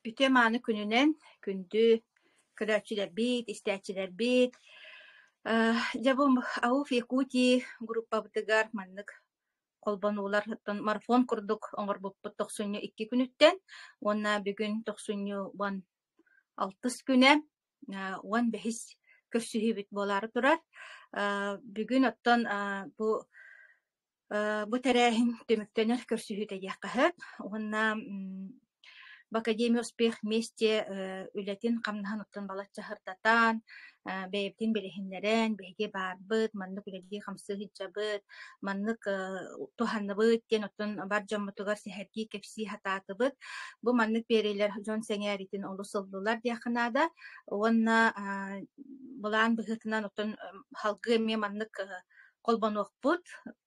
Üte manı gününen gündü kıraçılar bit, isteçiler bit. Jabum Avuf Yakuti gruppa bıtıgar manlık kolbanular hattan marafon kurduk oңor buppu 92 günütten. Onna bugün 96 güne on behis kössühü bit boları turar. Bugün attan bu terehin tümüktener kössühü teyekkahet. Onna в Академию успех вместе үлетин камнахан оттон балачча хыртатан бэйбитин билиһиннэрэн биһиги баарбыт маннык үлэлии хамсыы хиджабыт маннык туханныбыт тен оттон бар дьоммутугар сиһэргии кэпсии хатаатыбыт бу маннык биэрилэр дьон сэҥээритин олу сыллылар диаханаада уонна булаан быһыытынан оттон халгы эмиэ маннык колбонуохпут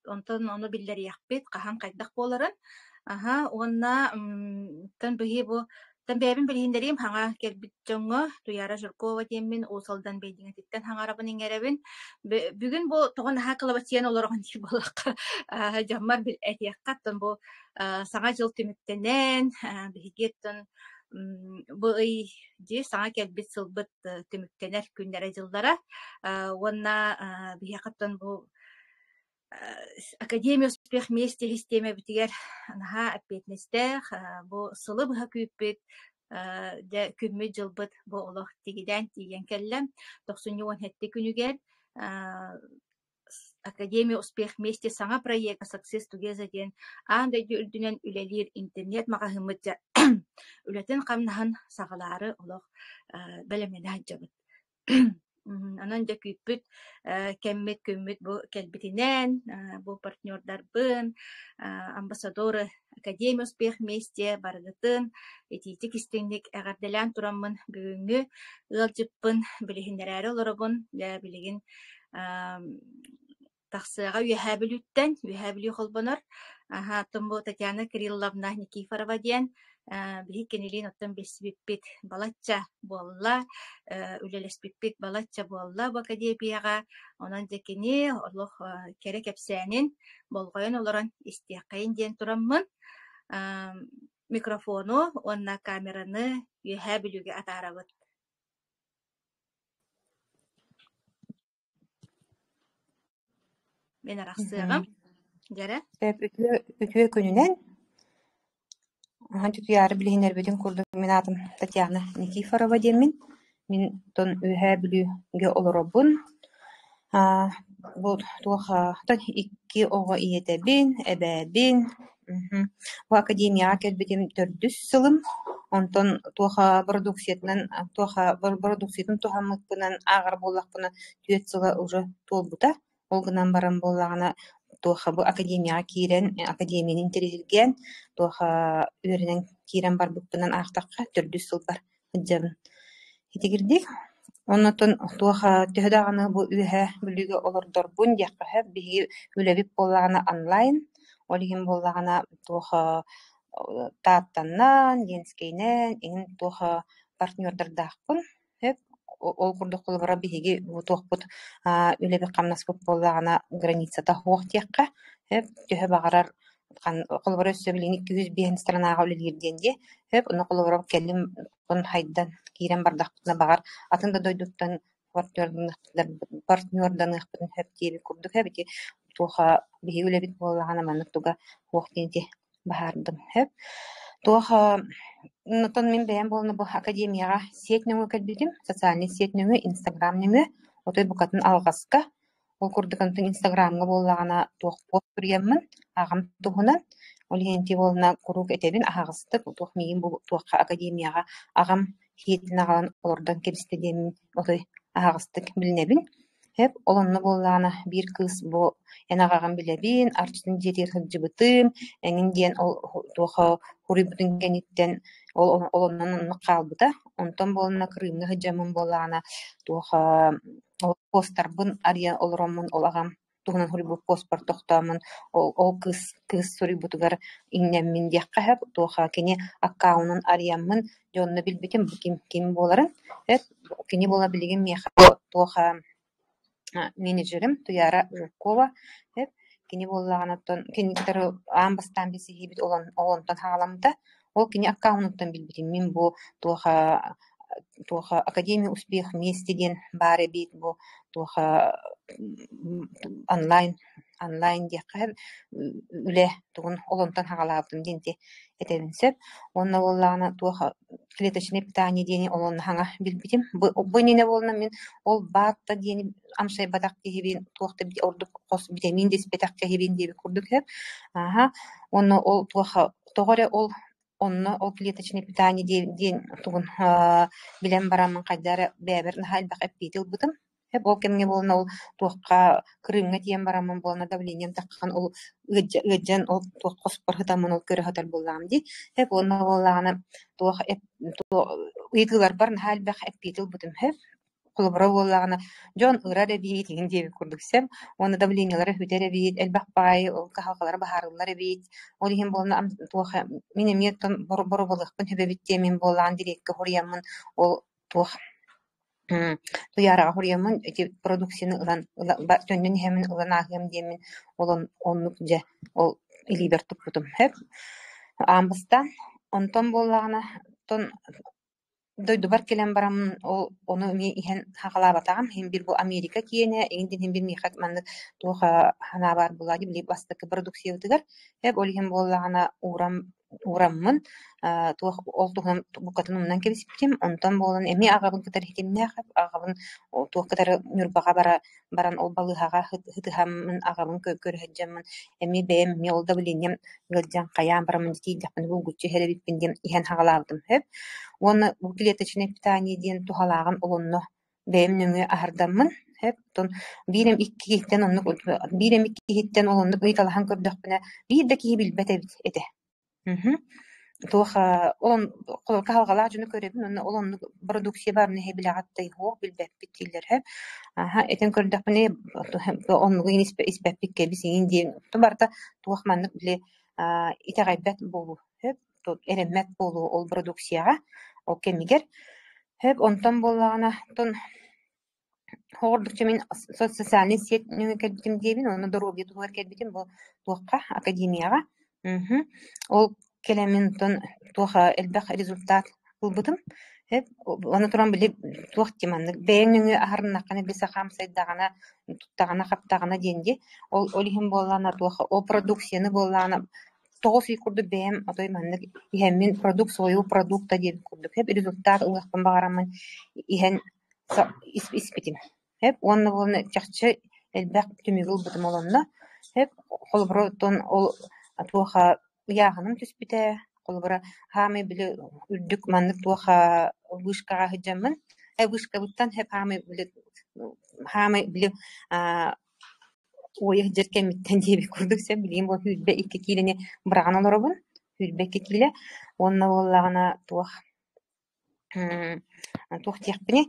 онтон ону биллэриэхпит хаһан хайдах буоларын. Онна тан быһи бу тан бэбин билиһиндэрим хаҥа келбит дьоҥҥо Туяра Жиркова диэммин уусалдан бэйдиҥэтиттэн хаҥарабын иҥэрэбин. Бүгүн бу тоҕон наһаа кылабатыйан олороҕун дии буолакка дьаммар этиэххат тан бу саҥа дьыл түмүктэнэн биһигиэттэн бу ый дии саҥа келбит сылбыт түмүктэнэр күннэрэ дьыллара. Онна биһиэххаттан бу Академия успех вместе система битигер наха аппетнестех бу сылы быха күйппит да күммү жылбыт бу олох тигиден тиген келлем 97 күнүгер Академия успех вместе саңа проекта Success Together ден анда үрдүнен үлелир интернет магахымытja үлетен камнахан сагалары олох белемене хаджабыт. Анан да күйпүт кеммит көммүт бу келбитинен бу партнердар бын амбассадоры Академия успех вместе баргытын этити кистенник эгарделен тураммын бүгүнгү ылжыппын билихиннерери олоробун да билигин тахсыга үһәбилүү холбонор томбу Татьяна Кирилловна Никифорова диэн биһи кенилин оттон бесбиппит балачча буолла үлелеспиппит балачча буолла бу академияга онон декини олох кере кепсээнин болгойон олорон истиэккайын диэн тураммын микрофону онна камераны үһәбилүүгэ атаарабыт. Мен арахсыгам жара үтүө күнүнен Туяра билиһиннэрбитин курдук мен атым Татьяна Никифорова диэммин мин тон үһәбилүүгэ олоробун бу туоха тон икки ого иэтэбин эбээбин бу академияга келбитим 400 сылым онтон туоха продукциятынан продукциятын тухаммыкпынан агар буоллахпына 2 сыла уже туолбута олгунан баран буоллагана туоха бу академияга киирен академиянын интерилген туоха үөрүнен киирен барбыппынан аахтакка 400 сыл бар ыджабын итигирдик оннотон туоха төһөдаганы бу үһэ бүлүгө олордорбун диаккаһа биһиги үлэбип буоллагана онлайн олигин буоллагана туоха тааттаннан денскейнен иҥин туоха партнердардаахпын ол курдук кулубара биһиги туохпут үлэбик хамнаспыт буоллагана границата хуох диакка төһө багарар колбора өссөбүлини 200 странага үлэлиирдиэнди ону колбора келим бун хайдан киирен бардахпытына багар атын да дойдуттан партнерданыахпытын диэби курдук бити туоха биһиги үлэбит буоллагана маннык туга хуох диэнти баһаарбын туоха нотон мен бэйэн буолна бу академияга сеть нөҥү кэлбитим социальный сеть нөҥү инстаграм нөҥү отой букатын алгаска ол курдукантын инстаграмга буоллагана туох пост турьяммын агам туһунан олигенти буолна курук этебин ахагыстык туох мигин бу туохка академияга агам хиетин агалан олордон кебистедемин отой ахагыстык билинебин олонно буоллагана бир кыз бу энагаган билебин арчытын жетиер хылжыбытым эҥин диэн ол туоха хурибутун кениттен олоннон каалбыта онтон буолна кырыымны хыджамын буоллагана туоха посттарбын арыйан олороммун ол агам туһунан хурибут постпорт тохтоомун ол кыз сурибутугар иҥнэммин диакка туоха кини аккаунун арыйаммын дьонно билбитим бу ким буоларын кини буола билигин миэха туоха менеджерим Туяра Жиркова кини буоллаганаттан киниктер аан бастаан бисигибит олонтон хагаламда ол кини аккаунттан билбитим мен бу туоха Академия успех вместе ден бары бит бу туоха онлайн дияққа үле тугун олонтан хагалаабытым денти этебинсеп онна боллаана туоха клеточное питание дени олонна хаңа билбитим бу нене болна мен ол баатта дени амсай батак кехибин туохта ордук кос витамин дес бетак кехибин деби курдук хеп онна ол туоха тогоре ол онно ол клеточное питание ден тугун билен барамын кайдары бэбер нахалбак эппитил бутым хеп ол кемге болна ол туохка кырымга тиен барамын болна давлением таккан ол ыджан ол туох коспор хытамын ол көрө хатар боллам ди хеп онно боллагана туох ыйтылар бар нахалбак эппитил бутым хеп кулбара боллагана жон ырада бии тиген деби курдуксем оны давлениялары хүтере бит элбакпай ол кахалкалар бахарылар бит ол иген болна туоха мине меттон боро болыкпын хебебит темен боллаган дирекке хуриямын ол туох туярага хуриямын эти продукцияны ылан төннөн хемин ылан агым демин олон оннук же ол илибер туппутум хеп амбыстан онтон боллагана тон дойдубар келен барам оны ми ихен хагалабатагам хем бир бу Америка киене эндин хем бир михат манны туха хана бар булаги били бастыкы продукция утыгар хеп олген боллагана ураммын тух ол тухам букатынымнан кебисиптим онтон болан эми агабын кытар хитимне хап агабын тух кытар нюрбага баран ол балыгага хытыхамын агабын көрөһөжжамын эми бем ми ол давлением гылжан каян барамын ди жапын бу гүчче хелебиппин дем ихен хагалабдым хеп оны клеточное питание ден тухалаган олонно бем нүңө ахардамын хеп тон бирем икки хиттен онну бирем икки хиттен олонну ыйталахан көрдөкпүнө бирде ки билбете эте туоха олон калгалаа жүнү көрөбүн олон продукция бар не билагаттай хоо билбеп биттилер хеп этен көрдөкпүнө онну испеппик кебисин ден барта туохманнык биле итагайбет болу хеп эремет болу ол продукцияга ол кемигер хеп онтон боллагана тон хордукча мен социальный сеть нүңө келбитим дебин оны дороги тугар келбитим бу туокка академияга ол келемин тон туоха элбек результат кылбытым хеп аны туран биле туох тиманнык бээн нүңө ахарнакканы биса хамсайдагана туттагана хаптагана денди ол олихим боллана туоха о продукцияны боллана тоғыз үй курду бэм отой маннык ихеммин продукт сою продукта деп курдук хеп результат ылыхпын багарамын ихен испитим хеп онны болны чакчы элбек түмүгүл бутум олонно хеп холбротон ол туоха яғаным түспите колбара хами биле үрдүк маннык туоха вышкага хыжамын вышка буттан хеп хами биле ойы жеркемиттен деби курдук сен билим бо хүлбе 2 килене быраган олорбун хүлбе 2 киле онна боллагана туох тиякпини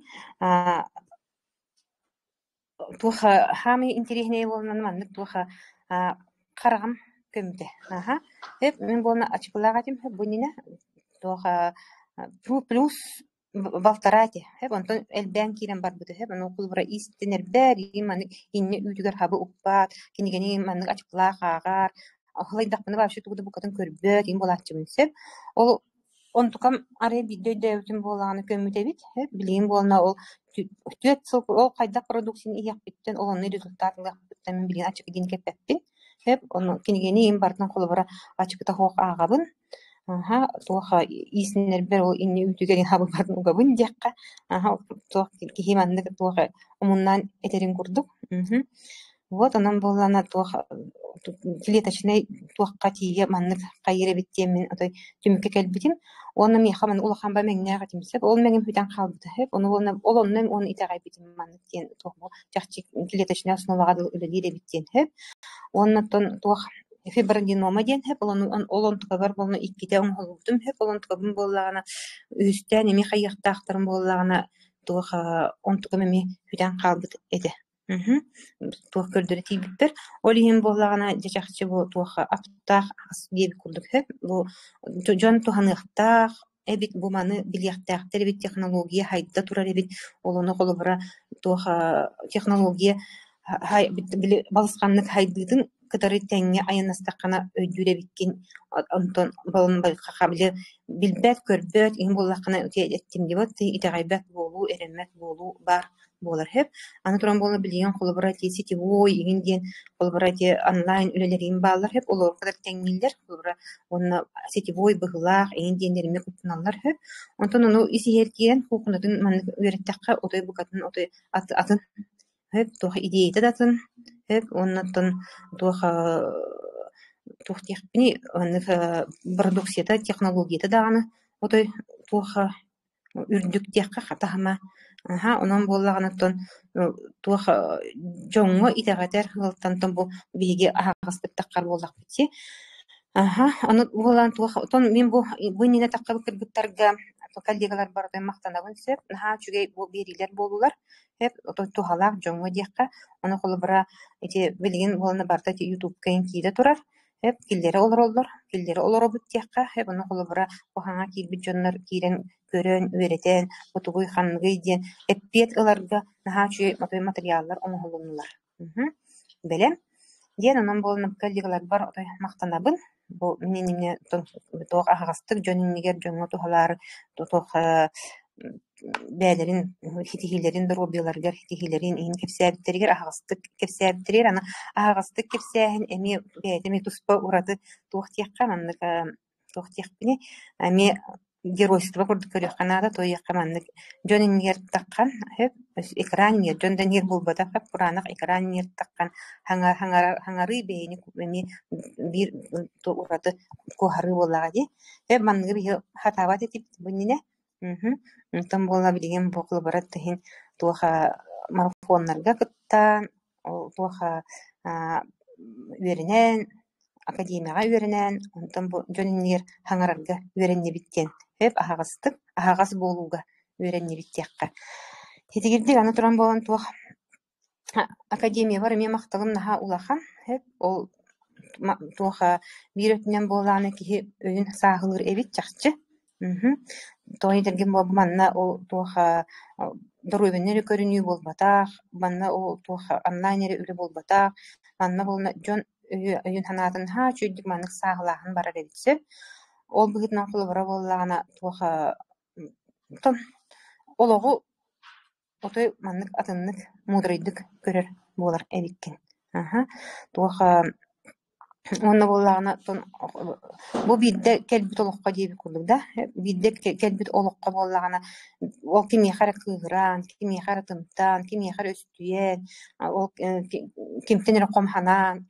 туоха хами интереснее болнан маннык туоха карагам көмүтэ хеп мен болна ачыплагатым хеп бунина туоха плюс балтарати хеп онтон элбен кирен бар бute хеп аны кулбара истенер бери маны инне үтүгөр хабы уппат кинигени маны ачыплагагар ахлайдакпыны башы тугуда букатын көрбөт ин болатчымын сеп ол онтукам аре биддөйдөбүтүн болаганы көмүтебит хеп билим болна ол түөт сыл ол кайда продукцияны ияппиттен олонун результатын ияппиттен мен билген ачык дин кеппеппин хеп оны кинигени ин бартын кулбара ачыкта хок агабын туоха иснер бер ол инне үтүгерин хабы барын угабын дякка туох кихиманды туоха умуннан этерин курдук вот анан боллана туоха клеточный туохка тие маннык кайыра биттемин отой түмүкке келбитим оны ми хаман улахан ба меңнега тимсеп ол меңим хүтен калбыты хеп оны олоннан оны итагай битим маннык тен туохмо жакчы клеточный основага үлелире биттен хеп оннан туох фибродинома ден хеп олон тугар болну икките оңголуктум хеп олон тугабын боллагана үстен эми хайяктактырым боллагана туоха онтугам эми хүтен калбыт эде туох көрдөрө тийбиттер олиһин боллагана жачакчы бу туоха аптак диэби курдук хеп бу жон туханыктак эбит бу маны билияктактер бит технология хайда турар эбит олону колубара туоха технология балысканнык хайдытын кытары теңге айынастакана өйдүре биккин онтон болун байкакабылы билбет көрбөт ин буллакана еттим дибот итагайбат болуу эреммет болуу бар болар хеп аны туран болу билген холбара ти сетевой игин диен холбара ти онлайн үлелерин баалар хеп олор кадар теңнилер холбара онна сетевой быгылаах игин диендериме куттуналар хеп онтон ону исиеркиен хукунатын маннык үөреттакка отой букатын отой атын хеп туха идеята датын хеп оннаттан туха тухтехпини оннык продукцията технологията даганы отой туха үрдүк диякка хатахама онон боллаганаттан туха жоңго итагатер хылтантан бу биги агастыктаккар боллак бити аны болан туха тон мен бу нина такка кыргыттарга коллегалар бардай мактанабын сеп чүгей бу берилер болулар хеп тухалак жоңго диякка аны колбара эти билген болна барда YouTube кайын киде турар хеп киллери олоробут диякка хеп аны колбара буханга кирбит жоннор кирен көрөн үөретен отугуй ханныгы диен эппиет ыларга чүгей материаллар оңолунулар белем диен анан болна коллегалар бар отой мактанабын бу менин тоқ агастык жөнүнүгер жоңго тухалар тоқ бәлерин хитихилерин дробиларгар хитихилерин ин кепсәбиттеригер агастык кепсәбиттерер аны агастык кепсәһин эми бәдеме туспа ураты туохтиякка маннык туохтиякпини эми геройство көрдүк канада тояққа маннык жөнүнүгер таккан хеп экраннер жөндөндер булбата хеп куранак экраннер таккан хаңары бейни эми бир ураты кохары болага ди хеп маннык би хатабат этип бунине там была билген бокл барат тахин туха марафоннарга кыттан туха үеринен академияга үеринен онтон бу жөнүнүгер хаңарарга үеренне биттен хеп агас болууга үеренне биттиякка хетигирдик аны туран болан тух академия бар эме мактагын наха улахан хеп ол туха бирөтүнөн боланы кихи өйүн саагылыр эбит жакчы тони терген болбу манна ол туха дорубеннери көрүнүү болбатаах манна ол туха онлайнери үле болбатаах манна болна жон өйүн ханаатын чүйдүк маннык саагылаахан барар эбитсе ол быгытынан кулубара боллагана туха тон ологу отой маннык атыннык мудрыйдык көрөр болар эбиккен туха онна боллагана тон бу бидде келбит олокко диби курдук да бидде келбит олокко боллагана ол кимиехара кыгыран кимиехара тымтан кимиехара өстүен ол кимтенер комханан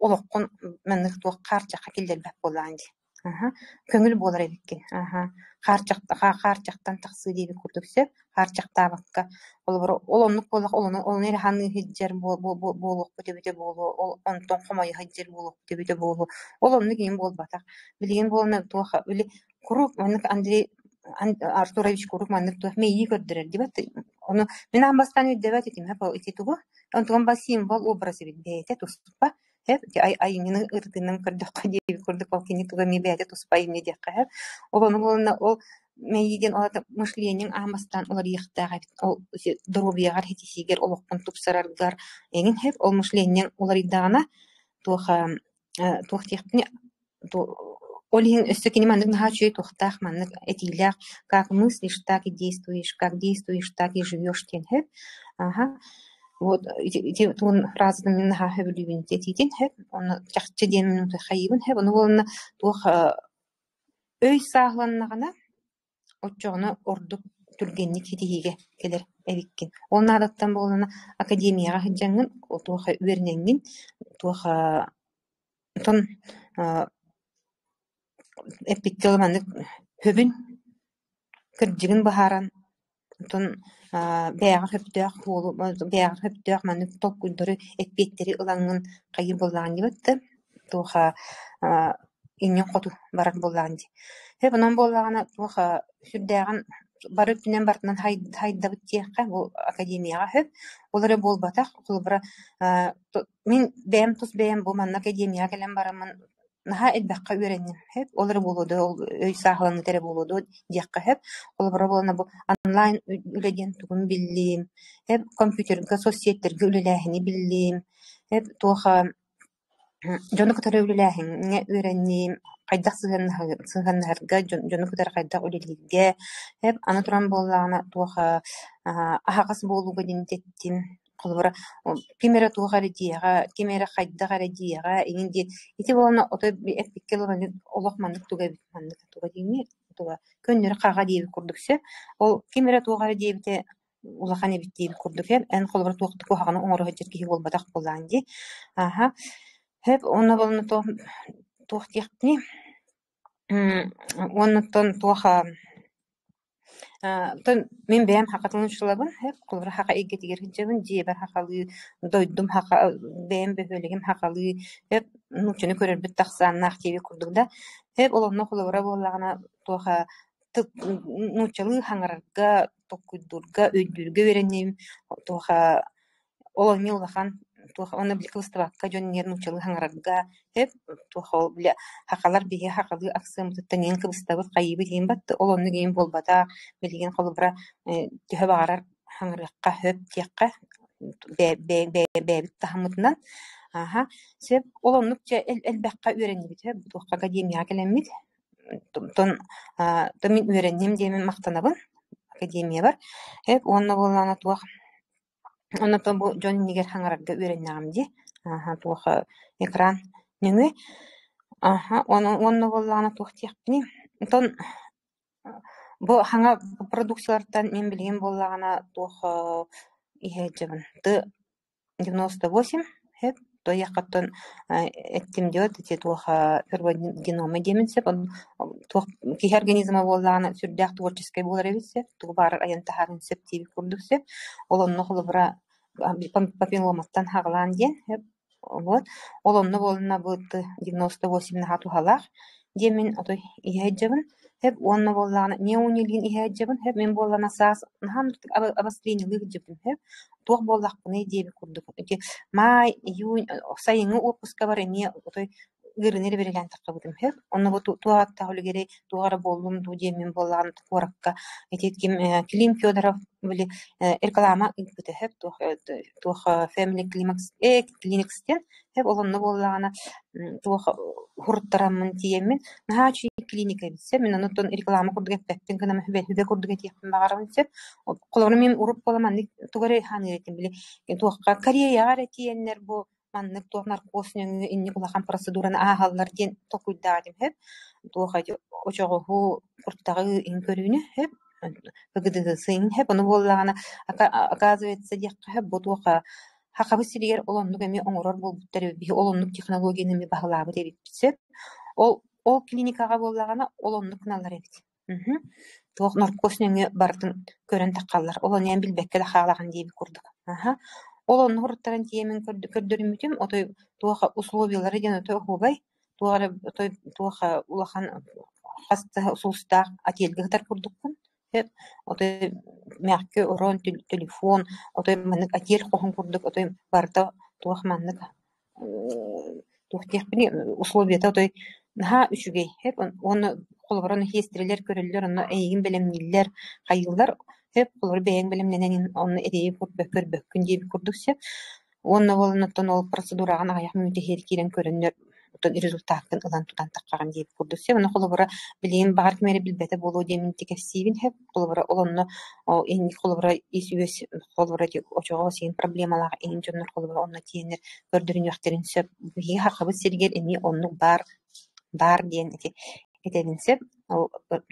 олоккон маннык туа карчакка килдербек боллаанди көңүл болар эбиккен карчактан таксы диби курдуксе карчактаабакка ол оннук боллак олон эри ханы хиджер болук бүтөбүтө болу ол онтон хомой хиджер болук бүтөбүтө болу ол онну кийин болбатак билген болна туаха или курук маннык Андрей Артурович курук маннык туах мейи көрдүрөр дибат ону мен амбастан үддөбөт этим эти тугу онтон ба символ образы бит бейте туспа хеп айынын ыртынын көрдөккө диби курдук ол кини туга ми бейте туспа имне декка хеп олону болна ол мейиден олата мышлениең амастан олар яктага ол дробиягар хитисигер олоккун тупсараргар эген хеп ол мышлениең олар иддагана тухтихтни олин өстөкини маннык нахачуй тухтах маннык этилях как мыслишь так и действуешь как действуешь так и живешь тен хеп вот эти тун разным наха хөбүлүбүн тетитин хеп оны жакчы ден минуты хайыбын хеп оны болна тух өй сагланнагана отчоғына ордук түргенник хитихиге келер эбиккин. Ол надаттан болана академияга хиджангын, туха үернеңгин, туха тон эпиттелманнык хөбүн кырдыгын бахаран, тон бэягар хөптөк маннык толкуйдары эппеттери ылаңын кайыр боллаган дибатты. Туха иннен коту барар боллаган ди. Хеп онан боллагана туха сүрдәгән барып тинен бартынан хайдабыт тиякка бу академияга хөп олары болбатак кулбара мен бәм тус бәм бу манна академияга келен барамын наха элбакка үөренним хөп олары болоду өй сахланы тере болоду диякка хөп кулбара болна бу онлайн үледен тугун биллим хөп компьютерге соцсеттерге үлеләһини биллим хөп туха Жону кутары үлэлэхин не үрэнни кайдах сыганнарга жону кутары кайдах үлэлирге хеп аны туран боллаана туаха ахагас болууга динтеттин колбора кимера туахары диага кимера кайдагары диага инди ити болна ото эпиккело олох мандык туга бит мандык туга дини туга көннөр кага диби курдуксе ол кимера туахары дибите улаханы бит диби курдук хеп эн колбора туактык хаганы оңоро хеджерки болбатак боллаанди аха hep ona bolna to tuhtihni onnaton tuha ton men bäm hakatın şulabın hep kulur haka egetiger hicabın jeber hakalı doydum haka bäm behelegim hakalı hep nuçunu körür bit taksan nahtibi kurdugda hep olonna kulura bollagana tuha nuçalı hangarga tokudurga öydürge verenim tuha olan yıldahan туох оны бликлыстыбакка жоннерин учалы хаңарарга хеп туохол биле хакалар биге хакалы аксымтыттан ен кыбыстабыт кайыбы дейин батты ол онну кийин болбата билген холубра төһө багарар хаңарыкка хөп тиякка бэбит тахамытынан аха сеп ол оннук же элбакка үйренибит хеп туохка академия келеммит тон мен үйренним демен мактанабын академия бар хеп онно боллана туох Онна то бу жон нигер хаңарга үйреннәгәмди. Аха, туха экран неңе. Аха, онно болланы тухтыякны. Тон бу хаңа продукциялардан мен билген боллагана туха иһәҗәбен. Ты 98 хеп то якаттан эттим диот эти туха генома деменсе тух ки организма боллагана сүрдәк творческий булар эбитсе, тух бар аянта харын септиби курдуксе, олонно холбра папилломаттан хаглан ден хеп вот олонно болна бу 98 хату халах демен атой иһәҗәбен hep onunla bollana ne onilgin ihtiyacın hep men bollana sas ham abastrinili gidip hep tuğ bollak ne diye kurduk ki may iyun sayını opuska var ne otoy gırneri berilen takabıdım hep onu bu tuğa tahligere tuğara bollum du diye men bollan korakka etkim Klim Fyodorov böyle reklama gitdi hep tuğ family clinics'ten hep onunla bollana tuğ hurttaramın diyemin naçi klinika bitse men onu ton reklama kurduk ettim kana hübe kurduk ettim bağırın ise kolonu men urup bolamam tuğare hani ettim bile tuğka Koreya aretiyenler bu manнык туох наркосның инни булахан процедураны аһаллар ден токуйдаадым хеп туоха очогоху курттагы ин көрүнү хеп быгыдыгысын хеп ону боллагана оказывается дьякка хеп ботуоха хакабы сиригер олоннук эми оңорор болбуттар би олоннук технологияны ми баһалаабы дебит битсе ол клиникага боллагана олоннук налар эбит туох наркосның бардын көрөн таккаллар олон эм билбекке да хаалаган диби курдук Олон нурттарын тиемен көрдөрүмүтүм отой туаха условиялары ден отой хубай туаха улахан хаста сулста ательге гатар курдуккун хеп отой мягкий урон телефон отой маннык атель кохон курдук отой барда туах маннык тухтехпини условията отой наха үчүгей хеп оны колборон хестрелер көрөллөр оны эйгин белемниллер кайыллар hep olur beğen bilimlenen onu edeyi körбөккүн дип курдуксе онна болнуттан ол процедураган аяк мүнөтө херкирен көрөннөр утун результаттын ылан тутан таккаган дип курдуксе мына колбора билим бар кемери билбете болуу демин тикесибин хеп колбора олонно эни колбора исүбес колбора очого сен проблемалар эң жоннор колбора онна тиенер көрдөрүн яктырынса би хакыбы сергер эми онну бар диен этединсеп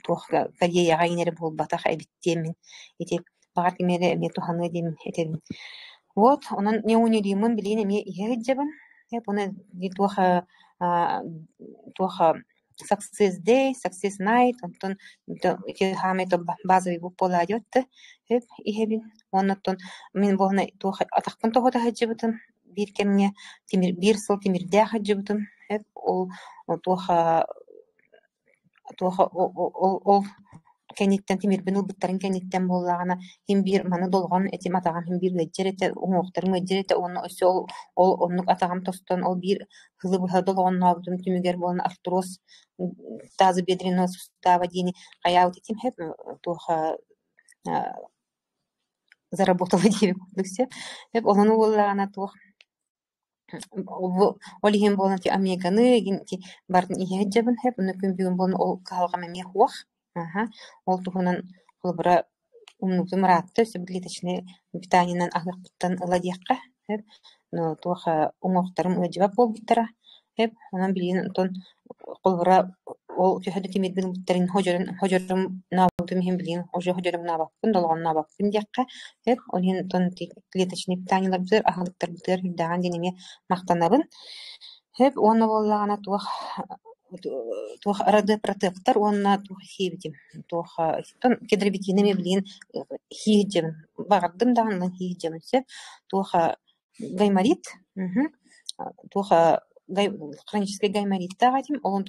туох Кореяга инери болбата хайбиттемин эти багар кемере эме туханы дем этебин вот онан не унилимын билин эме иһэджебин хеп уны туоха success day success night онтон эти хамето базовый бупола адетте хеп иһебин оннотон мен болна туоха атакпын тогота хаджыбытын бир кемне бир сыл тимирдэ хаджыбытын хеп ол туоха ол кенниттен тимирбин улбуттарын кенниттен боллагана хим бир маны долгон этим атаган хим бир веджерете уңуктарын веджерете оны ол оннук атаган тостон ол бир хылы быха долгон набытын тимигер болон артроз тазобедренного сустава дини каяут этим хеп туха заработала диби курдуксе хеп ону боллагана тух Олиһин болон ти омеганы ти барын иһэджэбин хэп уну күмбүгүн болон ол каалга мемия хуах. Ол туһунан холбура умнутум раатты сөбүлетичне питаниянан агырпыттан ыладиакка хэп но туаха уңоохтарым ыджыбап болбуттара хэп онан билигин тон холбура ол төһөдө тимирбин буттарын хожорум наабытым хим билигин хожорум наабаппын долгон наабаппын диакка хэп онин тон клеточный питаниялар бытыр ахалыктар бытыр даган денеме мактанабын хэп уонна боллагана туох радиопротектор уонна туох хиибитим туох тон кедребитинеме билигин хииджебин багардым даганнан хииджебин сеп туох гайморит туох хронический гайморит дагатим олон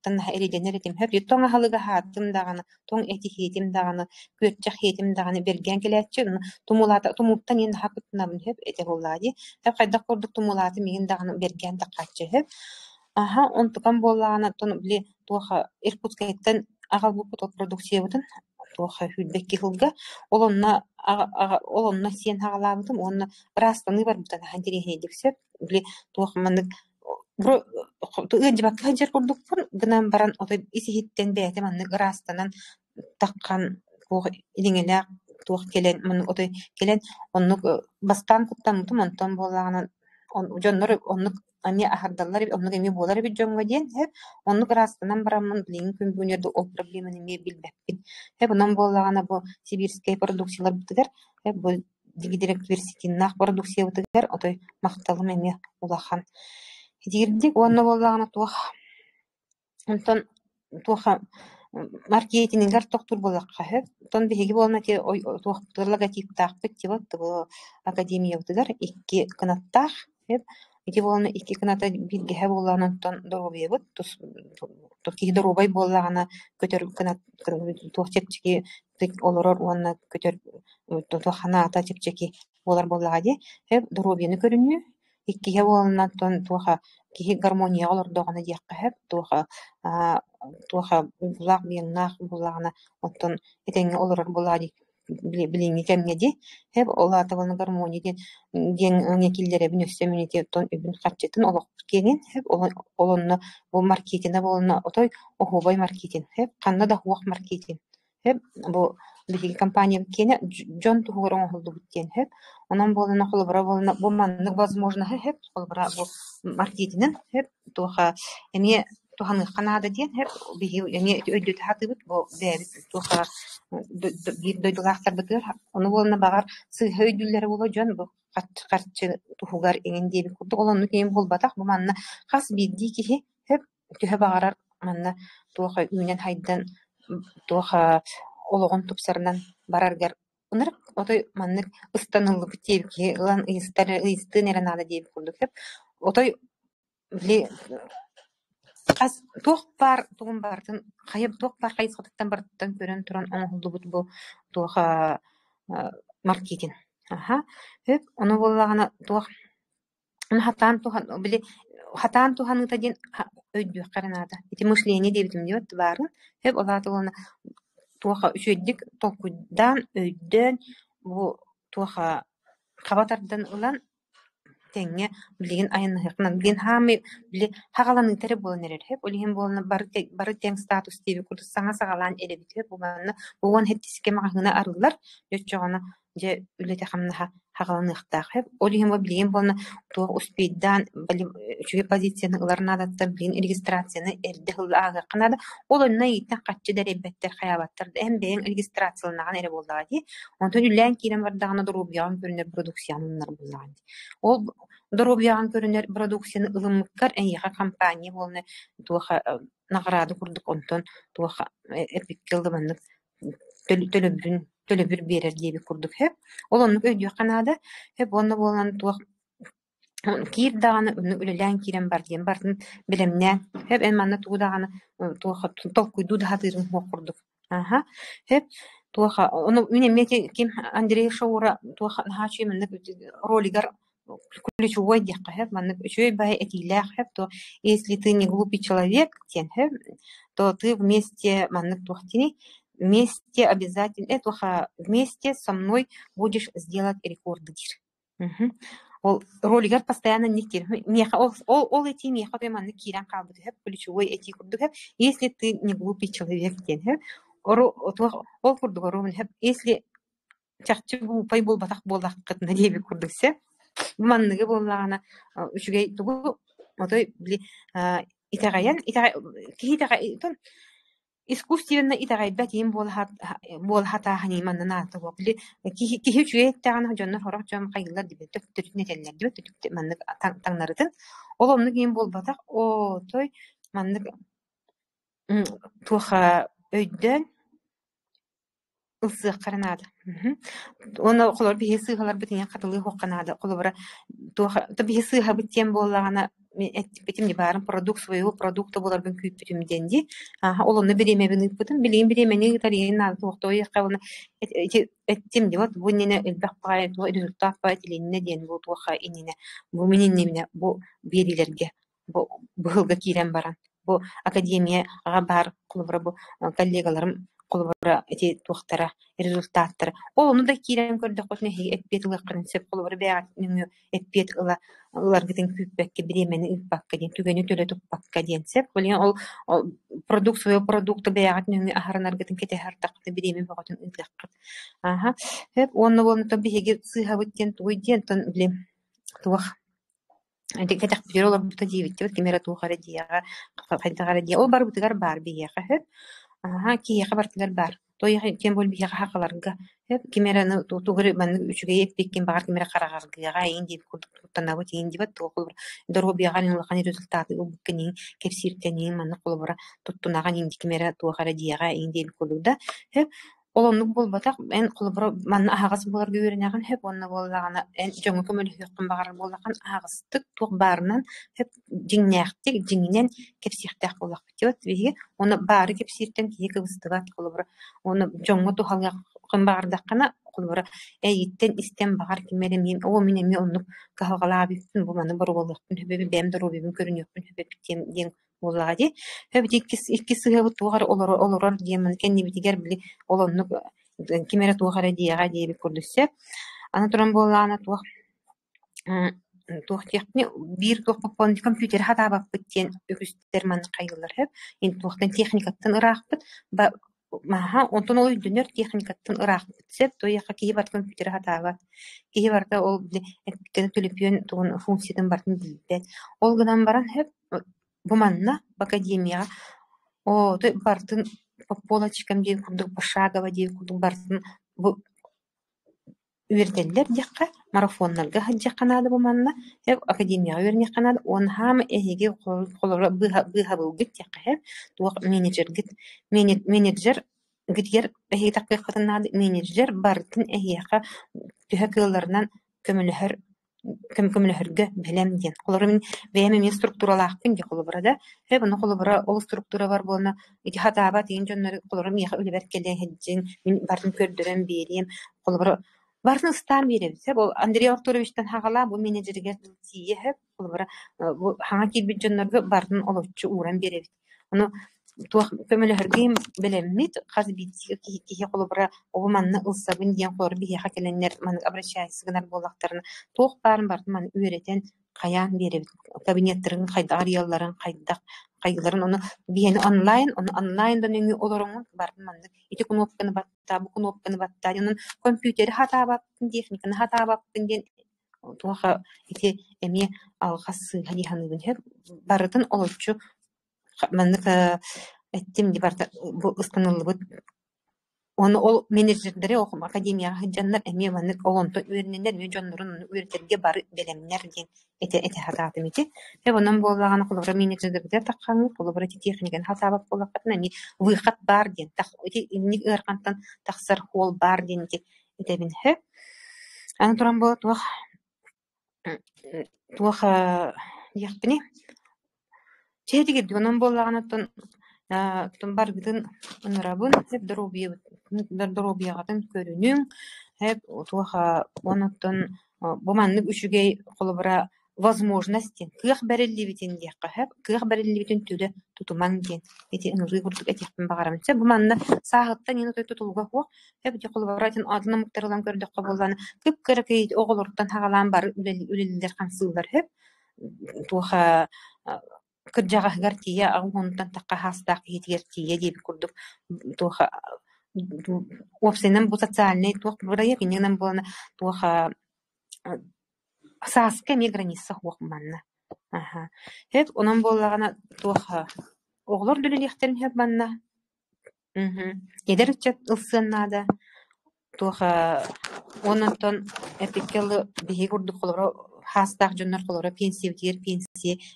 танна эриденер этим хэп тоңа халыга хааттым даганы тоң эти хиитим даганы көтчах хиитим даганы берген келетчи тумуттан ен хакытнабын хэп эте боллади хэп кайдак кордук тумулаты миин даганы берген таккачы хэп он тукан боллагана тон били туоха Иркутскайттан агалбупут продукциябытын туоха хүлбекки хылга олонна сиен хагалабытым онна растаны бар бутан хантирихне дипсеп били туоха мандык ыджыбак хаджар курдукпун гынан баран отой исихиттен бээте мандык растанан таккан туох илиңеле туох келен мандык отой келен оннук бастан куттамытым онтон боллагана жоннор оннук ани ахардаллар оннук эми болар бит жонго ден хэп оннук растанан барамын билин күнбүнерде ол проблеманы ме билбеппин хэп онон боллагана бу сибирская продукциялар битер хэп бу директ верситиннах продукция битер отой макталым эми улахан дирдик онно боллагана туох онтон туоха маркетингер токтур болакка хэп тон биги болна те туох логотип таакпыт тибат бу академия битер икки канаттах хэп ити болна икки каната билгеһе боллаанан доробиебут токи доробай боллагана көтөр канат туох чепчики олорор уанна көтөр туохана ата чепчики болар боллагади хэп доробияны көрүнү иккиге болна туоха кихи гармония олордогана диакка хэп туоха булак биеңнах буллагана оттон этеңе олорор боллади билиңи кемнеди хэп олата болна гармония ден некиллере бинөссөмүнити тон үбүн хатчытын олох кенин хэп олонно бу маркетинге болна отой охобай маркетинг хэп канна да хуак маркетинг хэп бу биги компания кене жон тугурон холду буттен хэп онан болна холбара болна бу маннык возможно хэп холбара бу маркетинг хэп тоха эми туханы канада ден хэп биги эми өйдөт хатыбыт бу бэбит тоха дойдулактар бытыр ону болна багар сыйхөйдүллер боло жон бу катчы тухугар эңенде би курдук олонну кем болбатак бу манна хас бидди кихи хэп төһө багарар манна тоха үнен хайдан тоха ологон тупсарынан бараргар унар отой маннык ыстанылы битеби лан истын надо деп курдук хэп отой били кас тох бар тугун бартын кайып тох бар кайсыктан бартан көрөн туран оңолдубут бу тоха маркетинг хэп ону боллагана тох хатан тухан били хатан туханы тадин өйдү каранада эти мышление дебитим деп барын хэп олаты болна туха үчөйдик толкуйдан өйдөн бу туха кабатардан улан теңге билген айыннахынан билген хами били хагаланы тере болнерер хэп олиһин болна бары тең статус диби курдус саңа сагалан элебит бу манна буган хеттиске магына арылар жочогона же үлете хамна хагаланыктак хэп олиһин бу билген болна то успейдан били үчүгө позицияны ыларына даттан билген регистрацияны эрде хылага канада олонна итен катчы деребеттер хаябаттар эм бең регистрацияланаган эре болдади онтон үлэн кирен бардагына дурубьян көрүнөр продукциянынар буллаган ол дурубьян көрүнөр продукцияны ылымыккар эйга компания болна туха награды курдук онтон туха эпиккелдыманнык төлөбүр берер диби курдук хэп олонну өйдү канада хэп онно болан тух кир даганы үлелен кирен бар диен бардын билемне хэп эманна туудаганы туха толкуйду да хатырын курдук хэп туха ону үнемети ким Андрей Шаура туха хачи менде ролигар ключевой диакка хэп манны үчөй бай этилах хэп то если ты не глупый человек тен хэп то ты вместе манны тухтини вместе обязательно вместе со мной будешь сделать рекорды. ол ролигер постоянно никтер меха ол эти меха той манны кирен калбыты хеп ключевой эти курдук хеп если ты не глупый человек ден хеп ол курдук ромын хеп если чакчы глупый болбатак болакытына деби курдуксе манныгы боллагана үчүгей тугу отой били итагаян кихитагай искусственно итагайбат им болхата хани манна то били кихи чуеттаган жоннор хорох жом кайылар диби төттүрүнө теллер диби төттү маннык таңнарытын оломну кийин болбатак о той маннык туха өйдөн ылсык каранады оны колор бие сыгалар битен катылы хокканады колора туха бие сыга битен боллагана этим не барым продукт своего продукта болар бен күйпүтүм денди олону беремебин ыппытым билим беремени тарыйын ал тохтой кабына этим де вот бу нене элбак бай результат бай тиленне ден бу туха инине бу менин немне бу берилерге бу быгылга кирен баран бу академияга бар колора бу коллегаларым колора эти тухтара результаттар олону да кирен көрдө кошне эппетиле принцип колора бяат нү эппет улар гитен күппекке биремени ыппакка ден түгөнү төлө туппакка денсеп ол продукт своего продукта бяат нү ахаранар гитен кете хартакты биреме багатын ытлаккат хеп онно то биге сыга бүттен туйден тон билем туах эти кетак биролор бута дивит кемера тухара дияга кайдагара дия ол бар бутыгар бар бияга хеп кие хабартылар бар той тем бол бияга хакаларга хеп кемераны тугыр мен үчүгө эппеккен багар кемера карагарга инди куттана бут инди бат толур дорго бияганын лаканы результаты убкенин кепсиртенин маны колбора туттунаган инди кемера тугара дияга инди кулуда хеп олоннук болбатак эн колбора маны агас болар гөрөнөгөн хеп онно боллагана эн жоңу көмөлү хыккын багар боллаган агастык тук барынан хеп жиңнэхтик жиңнен кепсиртек болак битет биги оны бары кепсиртен кие кыбыстыгат колбора оны жоңу тухалга кымбардаккана колбора эйиттен истен багар кимере мен о менеме оннук кахалгалаабиттин бу маны борголуктун хөбөбү бем доробүн көрүнөкүн хөбөбүттен ден боллагади хөбүт икки сыгыбыт тугар олорор диемин кенни битигер били олоннук кимере тугара дияга диеби көрдүссе ана туран боллагана тух техни бир тух попон компьютер хатабап биттен үкүстер маны кайылар хеп ин тухтан техникаттан ыракпыт онтон ол үйдөнөр техникаттан ыракпыт сеп тояка кии бар компьютер хатабат кии барда ол телефон тугун функцияден бартын билбет ол гынан баран хеп буманна в академияга о той бартын по полочкам дейм курдук пошагово дейм курдук бартын бу үерделлер дякка марафоннарга хаджаканады буманна хеп академияга үерне канады он хам эһиге колора быхабылгыт дякка хеп туак менеджер гитер эһи таккы кытынады менеджер бартын эһиэха түһө кылларынан көмөлөһөргө белем ден колору мен бэме структуралаакпын ди колобура да хеп ону колобура ол структура бар болна ити хатаба тиин жоннор колору миха үлебер келе хеджин мен бартын көрдөрөн берем колобура бартын стан берем сеп ол Андрей Артуровичтен хагала бу менеджерге тие хеп колобура бу хаңа кирбит жоннорго бартын олоччу уран беребит ону туах көмөлөһөргө белеммит казбитиге кихи колобура обуманны ылсабын диен колор бихи келеннер маны обращайсыгынар болактарына туох барын бартын маны үйрөтен каян беребит кабинеттерин кайда арияларын кайдаларын ону бихени онлайндан өңү олоруңун бартын маны ити кнопканы батта бу кнопканы батта анын компьютери хатаабаптын техниканы хатаабаптын ден туаха ити эми алгасы хадиханыбын хеп барытын олоччу маннык эттим дипарта бу ыстанылыбыт оны ол менеджерлери окум академияга хыджаннар эми маннык олонто үйренендер мен жоннорун үйрөтерге бары белемнер ден эте хатаатым ити хеп онон боллаган колора менеджерлерге такканы колора техниканы хатаабап болакатына эми выход бар ден так эти ник ыркантан таксар хол бар ден этебин хеп аны туран болот туах яхпини чедиге донон боллаганаттан бар гытын ынырабын хеп дробиягатын көрүнүң хеп туаха онуттан буманны үчүгей колобура возможности кыах бәреллибитин диякка хэп кыах бәреллибитин түле тутуман дien эти ыңрый курдук этихпин багарамча бу манна саагытта нина той тутулга хуак хэп ди колбаратын адына муктарылан көрдөккө болланы кып кыракый оголорттан хагалан бар үлелилер камсылдар хэп туха кыржагагар тия агунтан такка хастак хитигер тия дип курдук туха опсенен бу социальный тух бурая кинен болна туха сааска ми граница хуак манна аха хэп онон боллагана туха оглор дүлелихтерин хэп манна едер чат ылсыннада туха ононтон эпикелы биги курдук колоро хастак жоннор колоро пенсия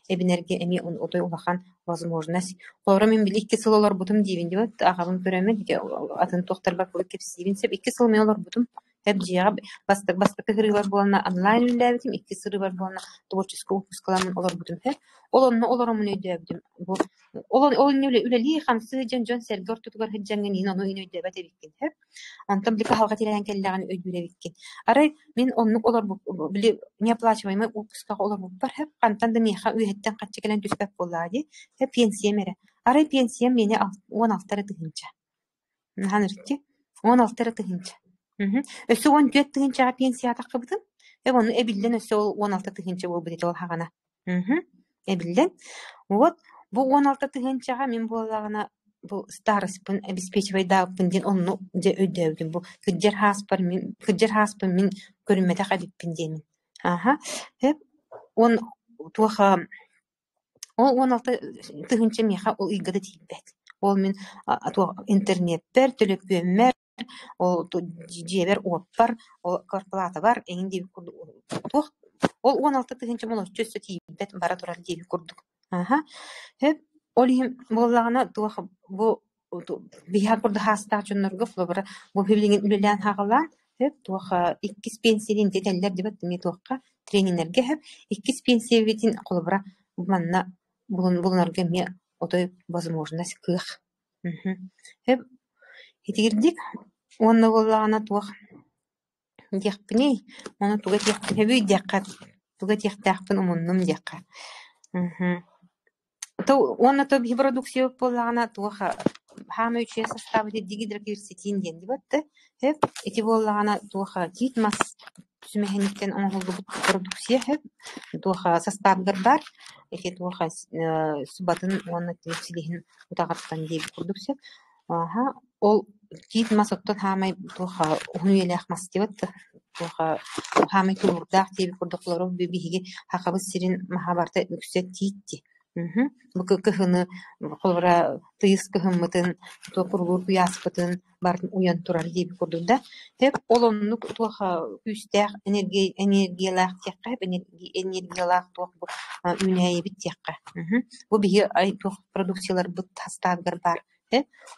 эбинерге эми он отой улахан возможность колоро мен били 2 сыл олор бутум дибин деп агабын көрөмө диге атын тохтар бар кеп кепсибин сеп 2 сыл мен олор бутум hep jiğa basta kırılar bolana online ülebitim 2 sırı var bolana tворческий отпуск каламын олар бутум hep олонно олоромун өйдөбүтүм бу олон үлели хамсы жон сергор тутугар хыджанган ин ону өйдөбөт эбиккен hep антан бика халга тиреген келлеген өйдүребиккен арай мен оннук олар били неоплачиваемый отпускка олар бар hep кантан да меха үйөттен каччы келен түспөп боллади hep пенсия мере арай пенсия мени 16 тыгынча ханырки 16 тыгынча Өсө 14 тыгынчага пенсия такыбытым. Оны эбилден өсө 16 тыгынча болбу дейт ол хагана. Эбилден. Вот бу 16 тыгынчага мен болагана бу старостпын обеспечивать дагыппын ден онну же өйдөбүм. Бу кыджар хаспын мен көрүмөтө кабиппин деймин. Аха. Хеп он туха ол 16 тыгынча меха ол игады тийбет. Ол мен интернеттер төлөпөмөр ол жебер оппар ол корплата бар энди курдук ол 16 тыгынча молот чөсө тийбет бара турар диби курдук аха хеп олим боллагана тух бу бия курду хаста жоннорго флобра бу билген үлелен хагалан хеп тух 2 пенсиялин детеллер дебет не тухка тренингерге хеп 2 пенсия битин колбра манна булунарга ме отой возможность кых хеп Хитигирдик, онна боллагана туах дияхпини, оны туга дияхпини дияхпин, туга дияхпин умуннум дияхпин. Онна то бипродукция боллагана туаха хама уче составы дигидр кирсетин ден дибатты. Хеп эти боллагана туаха титмас сүмехениктен оңголду продукция хеп туаха составдар бар. Эти туаха субатын онна тилсилихин утагаттан диби продукция. Аха, ол кит масоттон хамай туха уюлах мастебет туха хамай турдах диби курдуклору бибиги хакабы сирин махабарта үксет титти. Бу кыхыны колора тыйыс кыхыммытын топурлур уяспытын барын уян турар диби курдунда. Хеп олоннук туха үстэх энергиялах текка, энергиялах тух үнәйе бит текка. Бу биги ай тух продукциялар бут хастагар бар.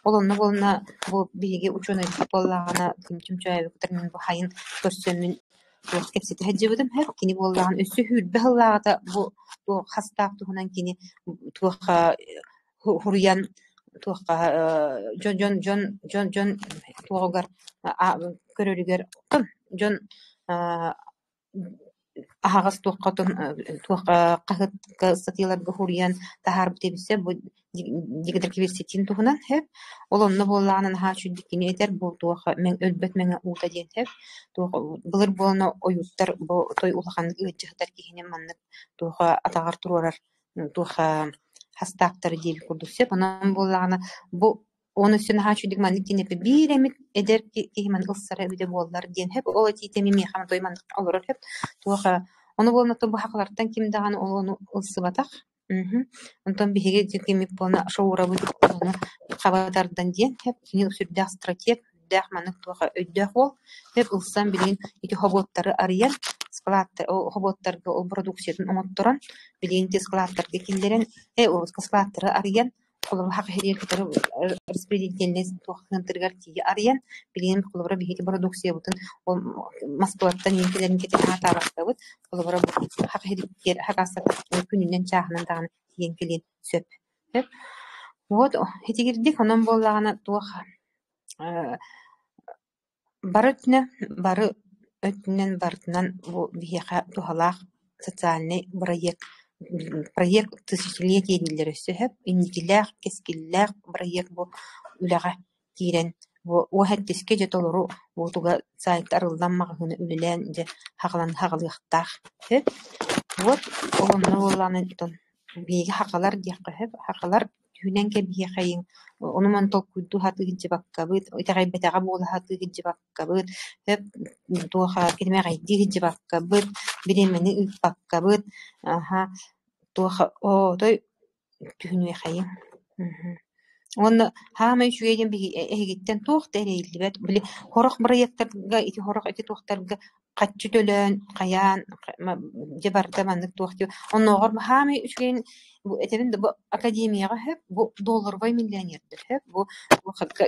Олонна болна бу биге ученый боллагана кимчимчай термин бу хайын көрсөнүн тух кепсете хаджыбыдым хеп кини боллаган өсү хүрбе халлагата бу хастак тугунан кини тух хурян тух жон тугар көрөлүгөр жон агас тугкатын кахыт статьяларга хурян тахарб дебисе бу дигидер киберсетин тугунан хеп олонно боллаганын ха чүддикини этер бу туха мен өлбөт мене ута ден хеп туха былыр болно оюттар бу той улаханны ыджыхтар кихинен маннык туха атагар турар туха хастактар диби курдусе анан боллагана бу оны сен ха чүддик маннык денепе биремит эдер кихиман ылсара биде боллар ден хеп ол титеми мехам той маннык олор хеп туха оны болно то бу хаклардан кимдаган олону ылсыбатак Антон биһиги дикими пона шоурабы оны кабадардан ден хеп кини сүрдәк стратег дәх манык туга өйдәк ол хеп улсан билин ити хоботтары арыян складтар о хоботтарга о продукциятын оңоттуран билин те складтарга киллерен о складтары арыян колор хак херер кетер распределительный тухтыргар тиги арыян билин колора биһиги продукция бутын о Москвадан инкелерин кетер хата бастабыт колора хак херер хакаса күнүнөн чахынан дагы тиген келин сөп хеп вот хетигирдик онон боллагана туха бары өтүнен бартынан бу биһига тухалах социальный проект тысячелетие дилер сөһөп инникилээх кескиллээх проект бу үлэҕэ тиирэн бу уоһаттиске жетолору буутуга сайт арылламмаҕыны үлэлээн же хаҕалыахтаах хөп вот олонно буоллаанаттан бииги хакалар диэххэп хакалар түүнэн кэбиэ хайын онуман толкуйду хатыгынчы баккабыт итагайбетага буола хатыгынчы баккабыт хөп туоха кирмэгайдигынчы баккабыт биремени ыппаккабыт туоха той түүнүэ хайын онно хаамай үчүгэйден биги эгиттен туох тэрэйлибет били хорох проекттарга ити хорох ити туохтарга каччы төлөөн каяан же барда маннык туохти онногор хаамай үчүгейин бу этебин бу академияга хөп бу долларбай миллионердер хөп бу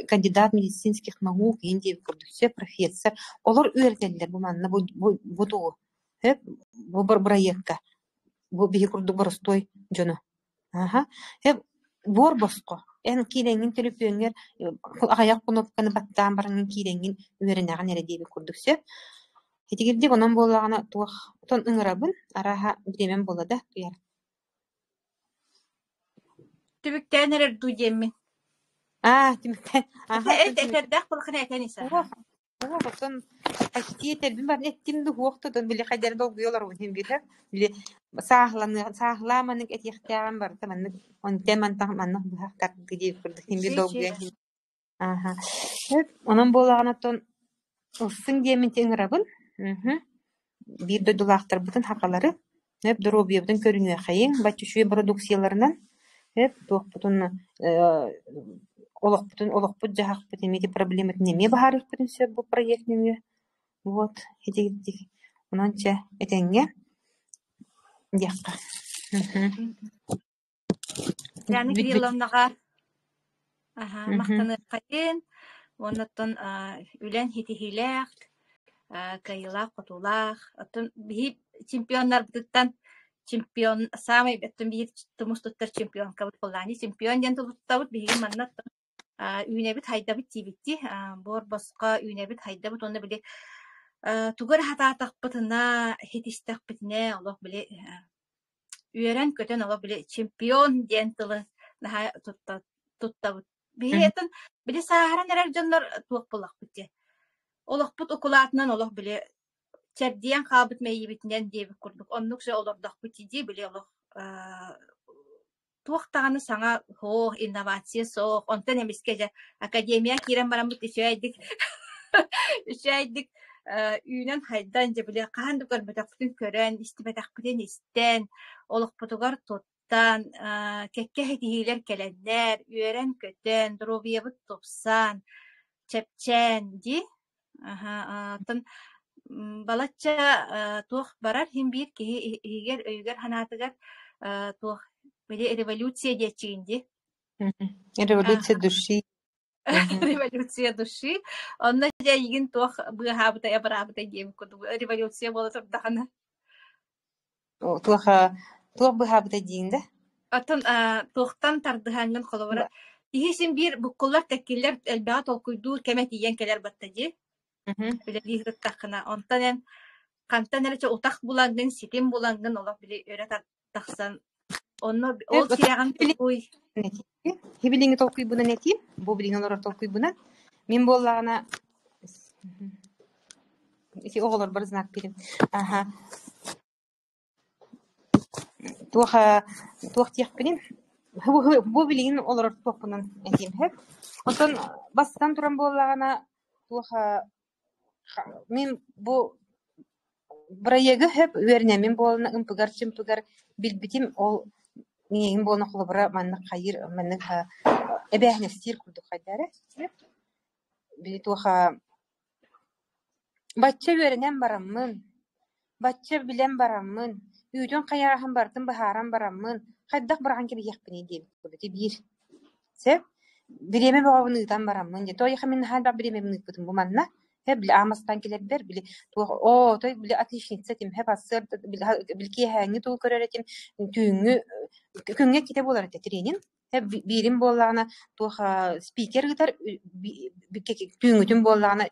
кандидат медицинских наук инди курдусе профессор олар үертеллер бу манна бу туу хөп бу проектка бу биги курду боростой жоно хөп бор боско эн киренгин төлөпөңөр аяк кунопканы баттаан барыңын киренгин үөренаган эредеби курдуксе этигирди онон боллагана туох тон ыңырабын араха биремен болада туяр Түбүктәнер дуйемми. тимтен Этердәк булхын әтәниса. тон почти тербин бар эттимди хуоктотон били хайдер долгуйолар унин бир били саахламанык этихтяган бар таманнык он темантах маннах бахтар гыди курдукин бир долгуя онон боллагана тон усын демин теңирабын бир додулактар бутун хакалары хеп дробиебден көрүнүө хайын баччушуй продукцияларынан хеп туохпутун олохпут жахакпут эмети проблема неме баарыппытын сөп бу проектниңе вот этигиддик ононча этеңге диакка Яны Кирилловнага мактаны кайын оннотон үлен хитихилэх кайылах котулах атын бии чемпионнар бутан чемпион самый беттен бии тумустуттар чемпион кабыт боллани чемпион ден туттабыт бии маннат үйнебит хайдабыт тибитти бор боско үйнебит хайдабыт онда биле тугар хатаатакпытына хитистакпытыне олох биле үйрен көтөн олох биле чемпион ден тылы наха туттабыт биетен биле сааран эрер жоннор туок боллакпытти олохпут окулаатынан олох биле чердиен хаабыт мейибитинен диэбик курдук оннук же олордохпыти ди биле олох туохтааны саңа хоо инновация соох онтон эмиске же академия кирен барамбыт үчәйдик үйнен хайдан же биле каанды көрбөтөктүн көрөн истибетакпытын истен олохпутугар туттан кекке хетихилер келеннер үөрен көтөн дробиебыт тупсан чепчен ди тон балачча туох барар хим биир киһи игер өйгөр ханаатыгар туох били революция диэчигинди революция души революция души онна же игин туох быахабыта ябарабыта диэм куду революция боло турдахана туох быахабыта диинде атын туохтан тардыхангын холобара ихисин биир буккуллар теккиллер элбаа толкуйдуу кеме тиен келер батта ди биле лихрыттахына онтан кантан эрече утах булангын ситим булангын олох били өрө тахсан онно ол тираган толкуй хибилинги толкуй буна нети бу билингелер толкуй буна мен боллагана эти оголор бір знак берем туох тиякпенин бу билигин олор туохпунан этим хеп онтон бастан туран боллагана туоха мен бу проеги хеп үөрүнэ мен болна ымпыгар билбитим ол мен болна холобра манны кайыр манны эбэхне стир курдук хайдары били туоха бачча үөрүнэн бараммын бачча билен бараммын үйдөн каяахан бартын бахаран бараммын хайдак барган кеби якпыны дейм курдук бир сеп биреме багабыныйтан бараммын же той хамин хада биреме быныйпытым бу манна хеп били амастан келердер били той били отличница тим хеп ассыр билки хаңы тул көрөретим күнгө ките болар тренинг хеп бирим боллагана туха спикер гытар күнгүтүн боллагана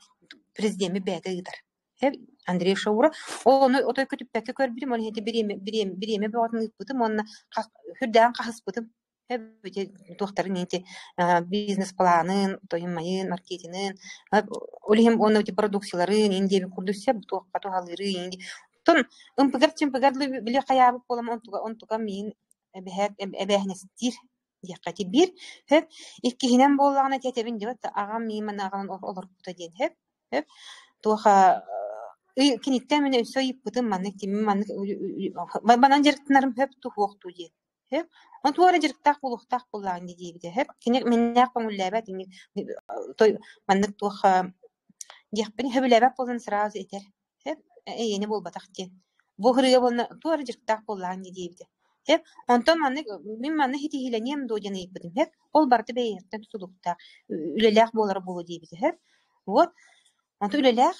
президент бэте гытар Hep Андрей Шаура onu otoy kötüppäke körbüdüm onu hedi bireme bağatını ıpıtım onu hürden kahıspıtım hep doktorun neydi biznes planın toyunmayın marketinin olihim onu produksiyaların indi bir kurdusya bu toqqa tohalları indi ton ımpıgar çımpıgarlı bile kayabı bolam ontuga min ebehnestir dikkati bir hep ikkihinen bollağına tetebin diyor ağam miman ağam olur kuta diyen hep toha kinitten mene söйіп бытым маннык тими маннык банан жерктинарым hep тухукту же hep он туара жерктак булуктак буллагын дийбиде hep кинек меннак паңуллабат той маннык туха дияхпен хөбүлабат болон сразу этер hep эйени болбатак те бухрыга болна туара жерктак буллагын дийбиде hep онтон маннык мен манны хитихиленем дожаны иппитим hep ол барды бейеттен тутулукта үлелак болар болу дийбиде hep вот онто үлелак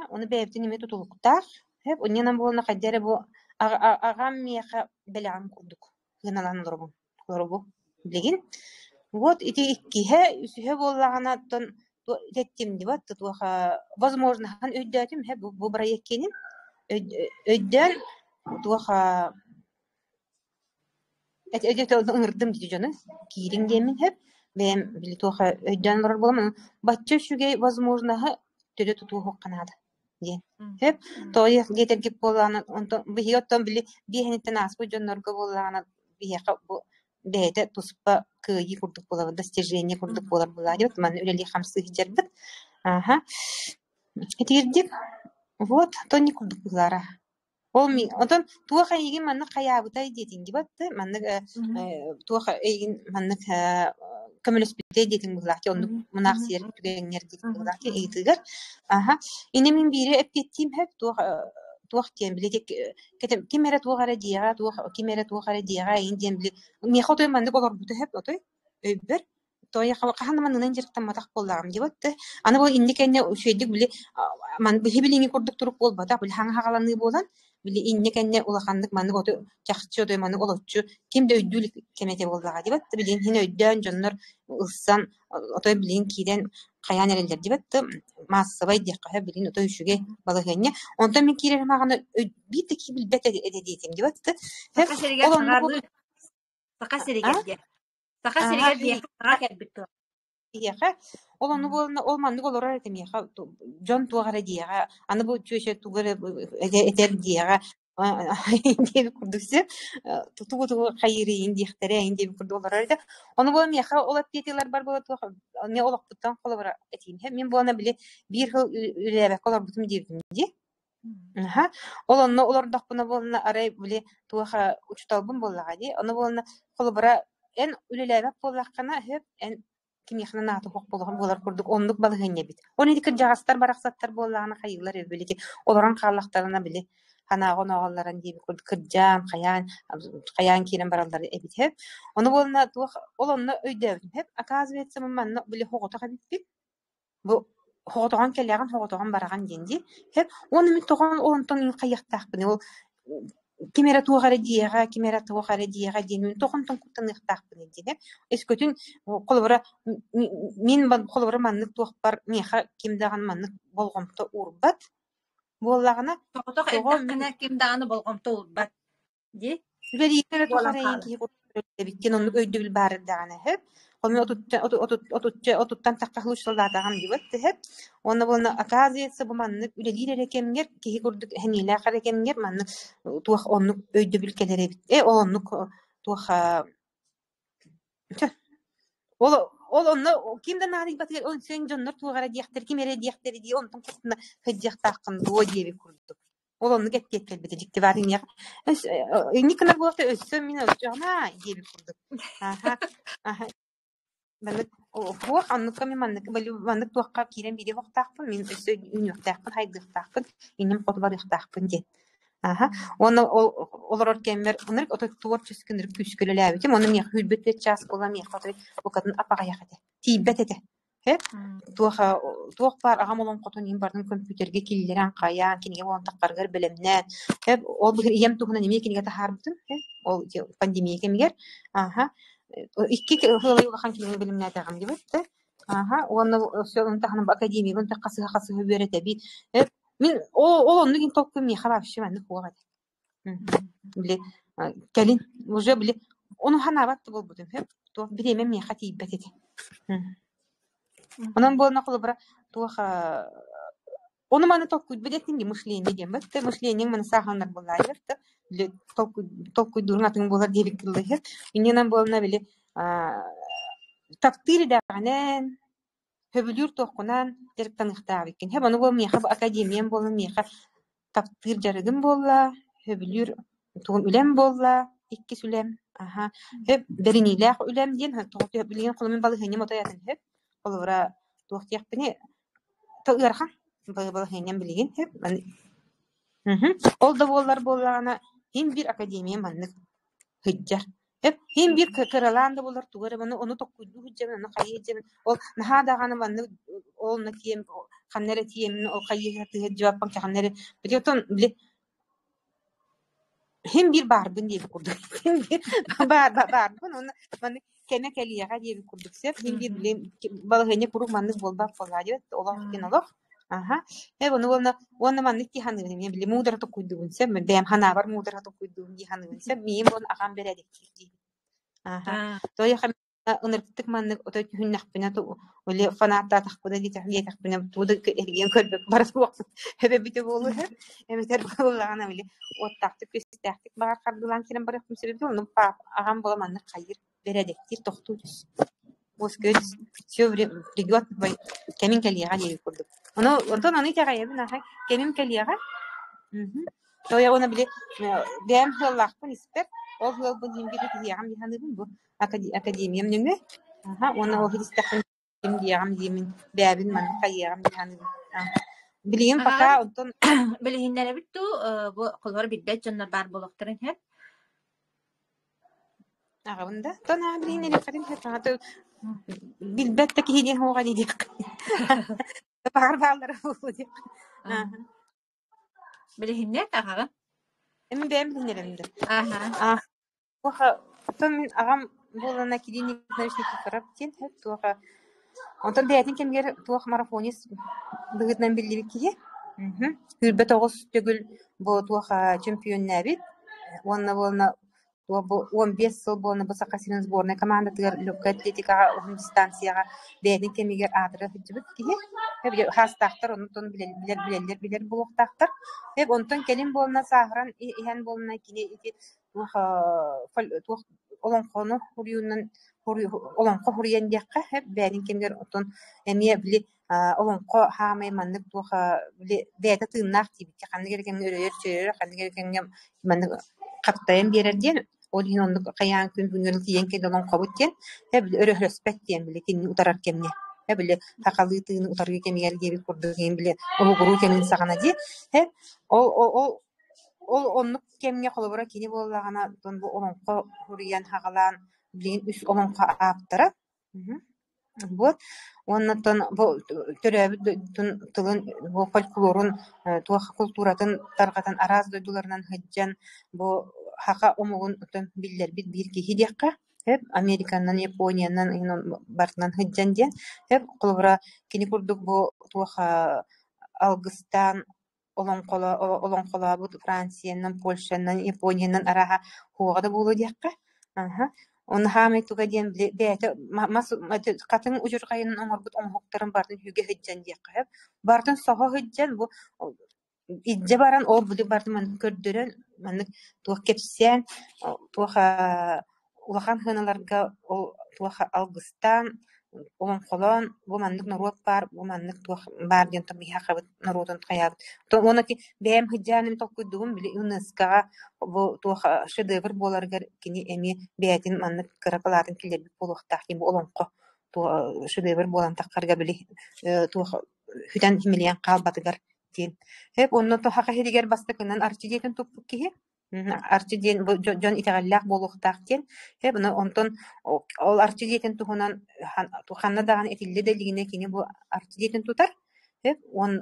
onu beyefti nime tutuluktar. Hep onyanam bolna kaddere bu ağam miyaha belam kurduk. Gınalan lorobu. Bilgin. Вот эти ikkihe üsühe bollağına ton tettim dibat tuha возможно хан öddetim hep bu proyektenin ödden tuha ödete ırdım diye canı. Kirin demin hep ben bili tuha ödden var bolamam. Batça şüge возможно töre tutuğu kanada diye. Hep toy getirgip bolana onto biyoton bili bihenitten asbu jonnorga bolana biyaka bu bede tuspa kıyı kurduk bolar достижение kurduk bolar bolar diyor. Man öleli hamsı hicerbit. Aha. Etirdik. Вот то не kurduk bolara. Olmi ondan tuğa kayıgın manna kayabıtay dediğin gibi battı. Manna tuğa kayıgın manna kömülüspüte dediğin bulak ki onu münaqsiyer tügenler dediğin bulak ki eğitiler. Aha. İnemin biri hep ettiğim hep tuğa diyen bilecek kimere tuğa ara diye kimere tuğa ara diye indiğim bile mihotoy manna olur bu hep otoy öber toya kahan manın jerkten matak bollarım gibi battı. Ana bu indi kendine şeydik bile man bir bilini kurduk durup bolbata bile hang hagalanı bolan bile inni kendine ulakandık manık otu çakçı otu manık olotçu kim de ödül kemete bollaga dibat bilin hine ödden jonlar ıssan otu bilin kiden kayan ereller dibat masabay diye bilin otu şuge balaganya ondan men kirer magana bir de ki bil bete edediğim dibat hep olan Saka seriger diye saka bitti. Иэха ол ону болна ол маннык олорор этемиэха жон туагара диэга аны бу чөшө тугара этер диэга диэби курдуксе тугу хайыры индиэхтере индиэби курду олорор да ону бу миэха олат петилар бар болот не олоктуттан колобара этим мен буана биле бир хыл үлебек колор бутум дирдим ди ол онно олордокпуна болна арай биле туаха учталбын боллага ди ону болна колобара эн үлелебек боллаккана хеп эн kimyakna natı hok bolar kurduk onluk balıganya bit. Onu dikir jağastар baraqsattar bollağına kayıglar evbeli ki olaran qarlaqtarına bile hanağı noğallaran diye kurduk kırjam kayan kiren baralları ebit hep. Onu bolna tuq olonna öydevdim hep. Akazvetsem manna bile hoqota kabit. Bu hoqotoğan kelleğin hoqotoğan barağan dendi. Hep onu mi toğan onton qayıqtaq bini ol kimera tuğara diyaga denün toqonton kutanıqtaq bini dene. Eskөтүн kolbara min kolbara manнык tuqpar meha kimdağan manнык bolğomta urbat bollağına Toqotoq eddaqına kimdağını bolğomta urbat di. Ülerikere tuqara yenki bitti onu öydübil barıdağına hep. Onu otuttan taqqahluşlardan dibat hep. Onu bolna akaziyetse bu manнык ülelilere kemger ki kurduk heniler qara kemger manнык tuq onu öydübil kelere bit. Onu tuq Ol onu kimden narik batır on sen jonlar tuğara diyaktır kimere diyaktır diye ondan kutuna hıcak taqqın do diye bir kurduk. Ol onu get kelbete dikti varin ya. Nikna bu hafta össün min össüna diye bir kurduk. Aha. Ben bu anlık mi manlık böyle manlık tuğqa kiren bir de vaqtaqpın min össün ünüqtaqpın haydaqtaqpın inim qotbar yaqtaqpın diye. Aha. Onu олорор кемер оныр ото творческий ныр күскөлөлөбү кем оны мен хүлбөт час болам я хатыр бу катын апага яхате тийбет эте хеп туох бар агам олон котун ин бардын компьютерге киллерен каян кинге болон таккаргар билемнен хеп ол бир ем тугуна неме кинге тахарбытын ол пандемия кемгер аха икки хылы бахан кинге билемнен тагам дебетте аха оны сөнүн таханы академия гон такасы берете би Мен ол онны кин толку ми хабап шиманны хуга. Биле келин уже биле onu hanabат бол бутун хеп то биреме ми хати бетете. Онан болна кылыбыра туха onu маны толку бедетин ди мышление дем бит мышление маны саханнар буллар бит биле толку дурнатын буллар дебик кылды хеп. Иннен болна биле таптыри даганен höbülür tokunan derek tanıkta bikin. Hep onu bu miha akademiyen bolun miha taptır jarıgın bolla, höbülür tuğum ülem bolla, ikki sülem. Aha. Hep beriniyle ülem diyen ha toğut höbülüyen kolumun balı henyem otayatın hep. Olura toğut yakbini tağırhan balı henyem bilgin hep. Ol da bollar bollana hem bir akademiyen manlık hıccar. Hep hem bir kıralanda bolar tuğarı bana onu tokkuydu hıccar onu kayıcır. Ol naha dağını bana ol nakiyem kanere tiyem ol kayıcır cevap banka kanere biliyorsun bile hem bir barbun diye kurduk. Hem bir barbun onu bana kene keliye diye kurduk. Hem bir bile balığını kuruk manlık bolbak bolacı olan kin olur. Aha. Hep onu manlık ki hanı benim bile mudara tokkuydu sen ben hana var mudara tokkuydu ki hanı sen miyim onu ağam beredik. Aha. Toya ham ınırtık manlık o da hünnakbine to öyle fanatta takbına di tahliye takbına tuğda ergen körbek barası vakit hebe bite bolu hep emeter bolana bile o taktık istektik bağır kardılan kiren bırakım sebebi onu ağam bolamanlık hayır beredektir toxtuyuz. Bosköz şöyle rigot bay kemin keliye diye kurduk. Ondan onu tegayebin aha kemin keliye. Toya ona bile dem hıllakpın istek o hılbın himbiri diyağım dihanırım bu akademiyem nüne. Aha ona o histekpın diyağım diyemin bäbin man kayağım dihanırım. Bileyim paka ondan Bilhinlere bittu bu kulvar biddet canlar bar boloqtırın hep. Aha bunda. Tona bileyim ne kadın hep hatı bilbetteki hediye hoğa diye. Bağırlarlar bu diye. Bilhinler tağa. Emin ben bilhinlerimde. Aha. Waxa ton agam bolana kidini nashni karabtin hep tuha ondan beyatin kemger tuha marafonis bigitnen billi ki hürbet ogos tögül bu tuha çempiyon nabit wanna bu 15 yıl bolna bu sakasının sborna komanda tır lokal atletika distansiyaga beyatin kemger adra hücbet ki hep hastahtar ondan biler buluqtahtar hep ondan kelim bolna sahran ihan bolna kini olan konu huriyundan olan huriyen yakka hep benim kemger oton emiye bili olan ko hamay manlık tuha bili beyta tığnak gibi ki kanı gereken öğrenir çöğür kanı gereken manlık kattayım bir yer diyen o din onu kayan gün günün diyen ki olan kabut diyen hep öyle respect diyen bili ki utarar kemne hep bili hakalı tığını utarıyor kemiyer gibi kurduğu bili o guru kemin sakana diye hep o onluk kemge kolobora kini bollagana don bu ononko huriyan hagalan bilin üs ononko aptara. Bu ondan bu törebi tılın bu folklorun tuha kulturatın targatan araz doydularından hıccan bu haka omugun biller bir ki hidiyakka hep Amerikandan Japoniyandan bartından hıccan diyen hep kolobora kini kurduk bu tuha Algıstan olan kola bu Fransiya'ndan, Polşa'ndan, Japonya'ndan araha huğada bulu diyakka. Onu hametuga diyen beyte katın ucur kayının omurbut onhuktarın bardan hüge hıccan diyakka hep. Bardan soha hıccan bu idce baran o bulu bardan manı kördüren manı tuğa kepsiyen tuğa ulakan hınalarga tuğa Algıstan olan kolon bu manlık narot var bu manlık tuh var diyen tabi hakabet narotun kayab to ona ki benim hıccanım tokudum bile UNESCO bu tuh şedevr bolargar kini emi beyatin manlık karapaların kiler bir poluq tahkim bu olan ko tuh şedevr bolan takkarga bile tuh hüten himiliyan qalbatıgar diyen hep onun to haka hediger bastıkından arçı diyetin topuk ki arçı diyen bu jon itagallak boluq tahkin hep ondan ol arçı diyetin tuhunan tuhanna dağın etilli deligine kini bu arçı diyetin tutar hep on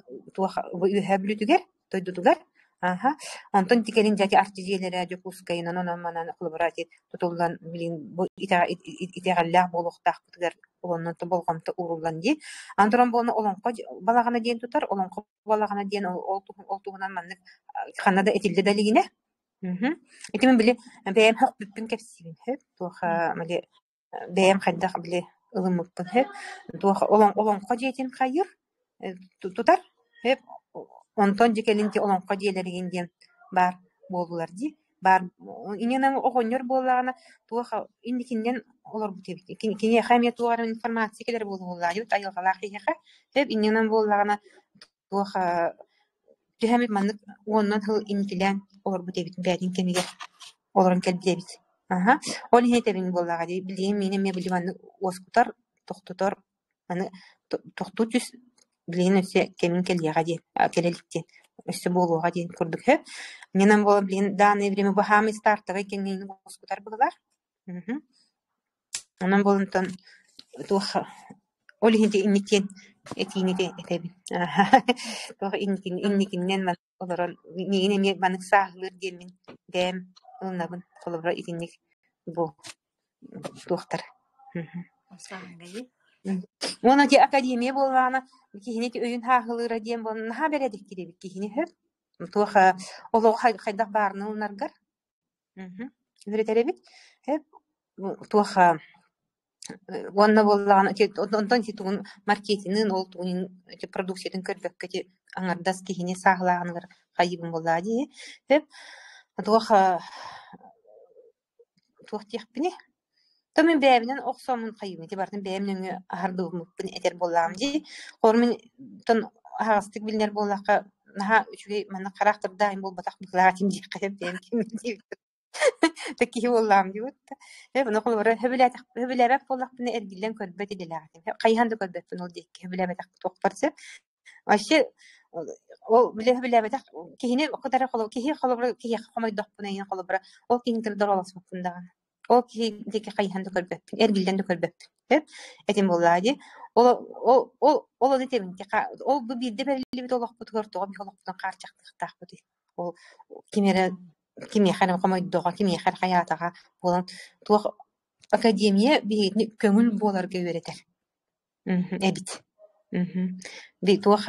bu üheblütüger toydutugar Ага. Онтон тикерин жати артизиелere жокускайынан онан манан кылбырати тутулдан билин бу итегаллах болохтах бутгар олоннон болгомто урулдан ди. Антуран болну олонко балагана ден тутар, олонко балагана ден олтугунан маннык ханада этилде далигине. Итимен били бэм хак бүппүн кепсибин хэп. Туха мали бэм хаддах били ылымыппын хэп. Туха олонко жетин хайыр тутар хэп. Онтон жекелинти олонко диелеригинден бар болулар ди. Бар иненен огоннор боллагана туха индикинден олор бутебит. Кине хамия тугар информация келер болулар. Ют айылгалах яха. Хэп иненен боллагана туха Төхәмит маннык оннан хыл интилән олар бутебит бәдин кемигә оларын кәлбидебит. Ага. Ол хетебин боллага ди билем минем ме билманны оскутар тохтотор аны тохтутүс билен өсе кемин келгәгә ди келеликте өсе болуга ди күрдүк хә. Менен бол билен даны время бахами стартыга кеңнен оскутар булар. Анан болунтан туха ол хете иннитен этинете этебин. Туха инникиннен мен олорон мине ме банык саглыр демин дем унабын колобра итинник бу тухтар. Саңгай. Оны ди академия болгана кихинети өйүн хагылыра дем бон ха бередик киребит кихини хеп. Туха олог хайдак барны унаргар. Үретеребит. Хеп туха Онна боллаган онтон титугун маркетингин олтугун продукциятын көрбөккө аңардас кихине саглаганыр кайыбын боллади. Деп туха тиякпини. Томин бэбинен оксомун кайыбын те бартын бэбинен ардыгымпын этер боллаган ди. Кормин тон агастык билнер боллакка наха үчүгө мана карактер дайым болбатак булгатин ди кайып дем ким. Такие воллам диут. Bunu kolları höbüläbek bollakpyny ergillen körbet edilätin. Kayhandy körbetpin ol diýip höbüläbek tokparsa. Aşy o höbüläbek kihini o kadar kolu kihi komaydakpyny ýa kolları o kiňdir daralasmapyndan. O kihi deki kayhandy körbetpin ergillen de körbetpin. Hep etim bollady. O etemin o bu birde belli bir olak bu tortuğa bir olakdan qarçaqlyk bu. O kimere Kimi xaram komaydyga, kimi xar hayataga bolan tuq akademiya bihetni köngül bolarga öğreter. Ebit. Bi tuq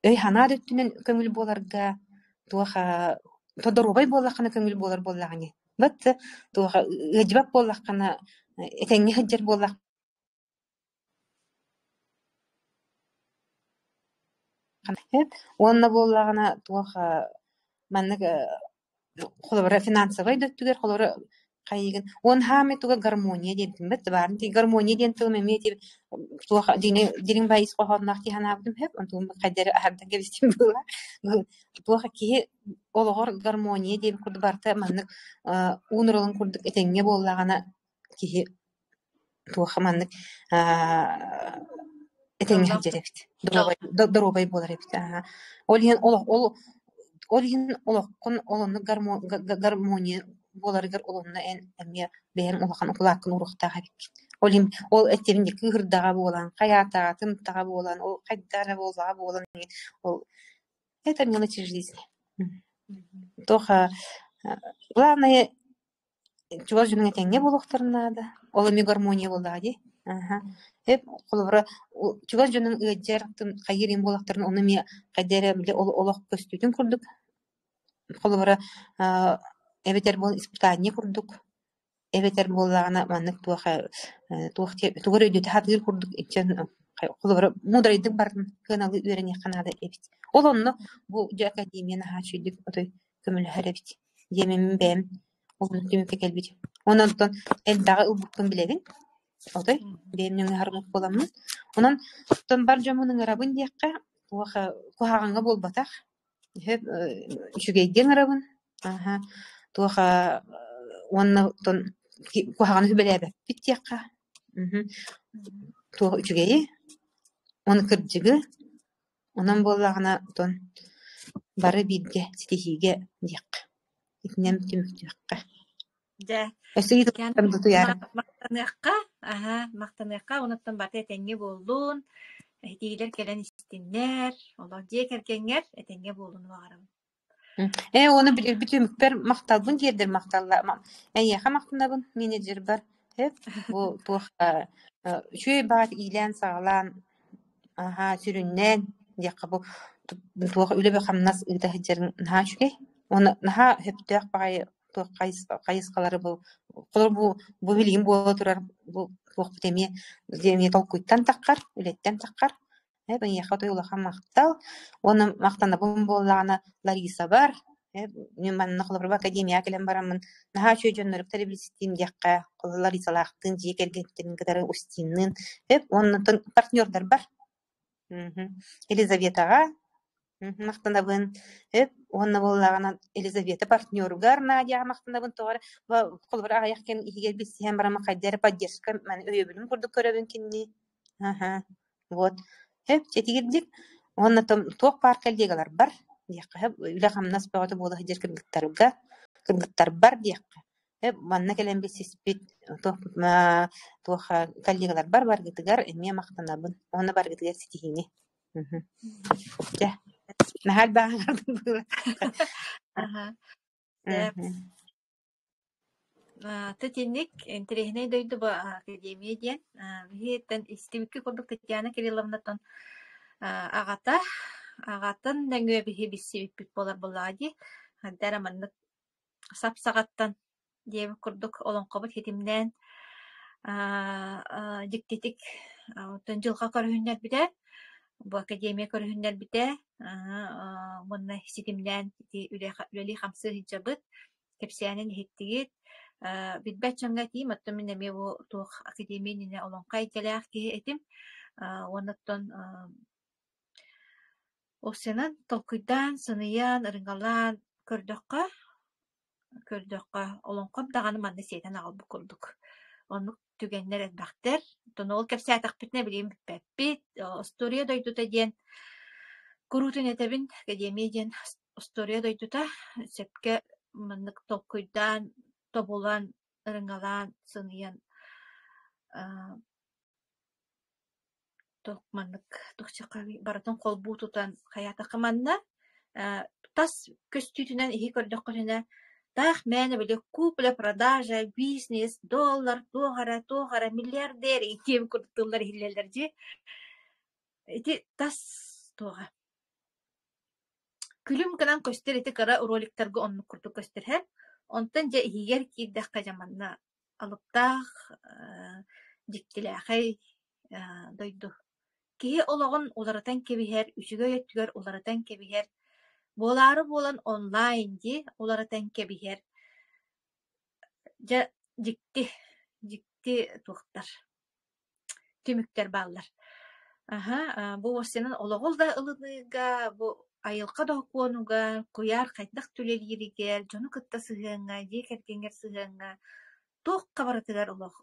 öy hana döttünen köngül bolarga tuq todorobay bollakana köngül bolar bollagany. Bat tuq ejbap bollakana etengi hajjar bollak. Hep onna bollagana tuq manнык холора финансовый дөттүгер холора кайыгын он хаме туга гармония дебитим бет барын ти гармония ден тылым эмети туга динин байыс кохоннак ти ханабдым хеп онтум кадер ахардан гебистим була туга ки олгор гармония деп курду барта маннык унурулун курдук этеңге боллагана ки туга маннык этеңге хаджеребит дробай болар эбит Олин олоққын олонны гармония боларгар олонна әмме бәйін олақан ұлақын ұрықтаға бек. Олин ол әттерінде күйірдаға болан, қаятаға, тымтаға болан, ол қайдара болан. Это мелочи жизни. Тоха, главное, чугар жүнің әтенге болуқтарынады. Олами гармония болады. Hep kolora çugar jönün öjertüm kayırın bolaktarın onu mi kadere bile olaq köstüdün kurduk. Kolora eveter bol ispitaniye kurduk. Eveter bollagana manık tuğra ödütü hatır kurduk. Kolora mudraydık bardın kanalı öğreni kanada evet. Olonnu bu akademiyana haşidik otoy kömül harebit. Yememin bem olunu tümüke kelbit. Ondan eldağı ılbukun bilegin. Otoy benim harmut bolamın. Ondan ton bar jamunun arabın diýekkä kuhaganga bolbatak. Hep üçügeyden arabın. Tuha onna ton kuhagany hübeläbek bit diýekkä. Tuha üçügeyi. Onu kırjygy. Ondan bollagana ton bары birge stihige diýekkä. Itnem tümük diýekkä. Да. Эсеги тамды туяр. Мактаныкка, онуттан баты этеңге болдун. Этигилер келен истиннер, олар дие келгенгер этеңге болдун багарым. Onu bütümükber maqtalbın diýerdir maqtalla. Ýa-ha maqtynabyn menedjer bar. Hep bu şu baat ilen sağlan aha sürünnen diýäkä bu tuğa üle bir hamnas ýa hejeriň ha şüke. Onu naha hep diýäk baý tuğa qaýysgalary bu bilgin bola turar bu tuğa bitemi diýeni tolkuytdan taqqar, ületten taqqar. Hep ýa-ha toýula ham maqtal. Onu maqtanabyn bollana Larisa bar. Мен манна холбар академия келем барамын. Наха чөҗөннәр телевизион диякка, Larisa лахтын җекергәннәр кадәр устиннен. Hep onun partnёрдар бар. Елизаветага мактанабын. Hep онна боллагана Елизавета партнёргар Надя мактанабын тоғар. Холбар аяк кен игер бис һәм барама кайдары поддержка мен өйөбүн курдук көрөбүн кинни. Вот. Hep çetigirdik. Онна тоқ паркалдегалар бар. Диякка үле хамнас багыты бола хәҗер кыргыттар бар диякка. Манна келем бисиспит тоха коллегалар бар гытыгар эме мактанабын. Оны бар гытыгар ситигини. Ja. Нахал багардын. Тетинник интерехне дойду ба академия диен. Хиеттен истибикки курдук Татьяна Кирилловнатон агатын дәңгө биһи биссибик болар буллади. Хаддара маннык сапсагаттан диэби курдук олонкобут хитимнен диктетик төнжилга көрүннәр бите. Бу академия көрүннәр бите. Монна ситимнен үлели хамсы хиджабыт кепсиянен хиттигит бидбәчәнгә тим аттымын эме бу тух академияне олонкай келәх ки этим оннан осенан толкуйдан сыныян ырынгалан көрдөккө олонкоп даганы манны сетен алып курдук. Onu tügenler etbäktер. Tonol kepsätek bitne bileyim bitbäpbit. История дойдута диен. Kurutun etebin akademiya diyen история дойдута. Sepke manныk толкуйдан тобулан ырынгалан сыныян токманнык тохчакави баратын колбу тутан хаята кыманна тас көстүтүнөн ихи көрдөккөнө тах мэне биле купля продажа бизнес доллар тоғара миллиардер итем курдулар хиллелерди эти тас тога күлүм канан көстер эти кара роликтерге онну курду көстер онтан же игер кийдэх кажаманна алыптах диктилэхэй дойду кии ологон уларатан кебихер үчүгө өттүгөр уларатан кебихер болары болан онлайн ди уларатан кебихер же дикти тухтар түмүктер баллар бу осенен ологол да ылыныга бу айылка да конуга куяр кайдак түлелиригер жону кытта сыгынга декергенгер сыгынга тох кабаратыгар олог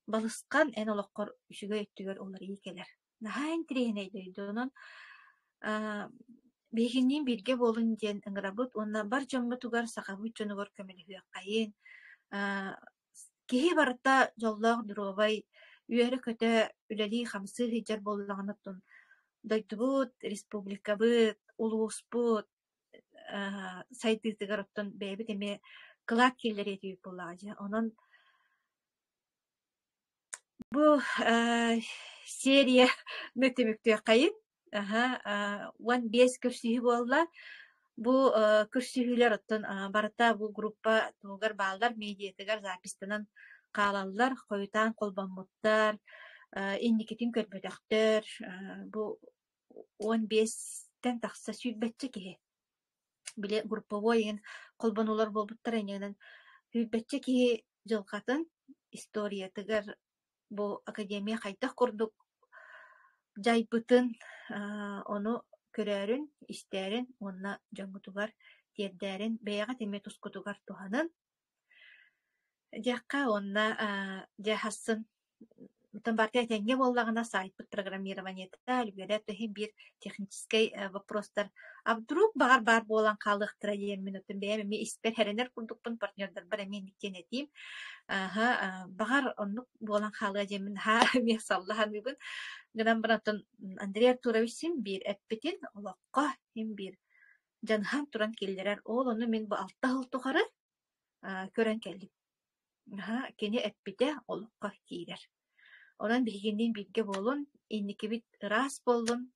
балыскан эн олоккор үчүгө өттүгөр олар ийкелер нахайн трейне дойдунун бегинин бирге болун диен ыңырабыт онна бар жомму тугар сакабыт жонугор көмөлүгө кайын кихи барта жоллоох дуробай үөрө көтө үлели хамсы хиджар боллаганаттын дойдубут республикабыт улууспут сайтыгар оттон бэбит эме кылаак киллери этип буллаажы онон бу серия нөтөмүктү кайын 15 көрсүһү болла бу көрсүһүлөр оттон барата бу группа тугар баалдар медиатыгар запистанан каалаллар койтан колбоммуттар инникитин көрбөтөктөр бу 15тен такса сүйтбетче киһи биле групповой колбонулар болбуттар эненен сүйтбетче киһи жылкатын историятыгар бу академия кайтак курдук жайбытын ону көрөрүн истерин онна жоңгутугар тиердерин бэяга теме тускутугар туханын жакка онна жахасын Тамбарте тенге боллагына сайт программирование талбере тохи бир технический вопростар. А вдруг бар болан калыктыра ден минутын беме ми испер херенер курдукпун партнердер бар мен диктенетим. Багар оннук болан калыга ден ми саллахан бүгүн. Гынан баратын Андрей Артурович сим бир эппетин олокко хим бир жанхан туран киллерер ол оны мен бу алта хылтухары көрөн келдим. Кени эппите олукка киирер. Онан бигиндин бирге болун, инники бит ырас болдум.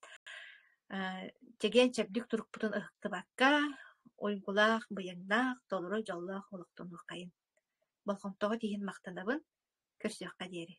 Теген чэбдик турукпутун ыхтыбакка, ойгулаах, быйаңнаах, толору жоллаах олуктун укайын. Болхонтоҕо тиһин мактанабын, көрсүөххэ диэри.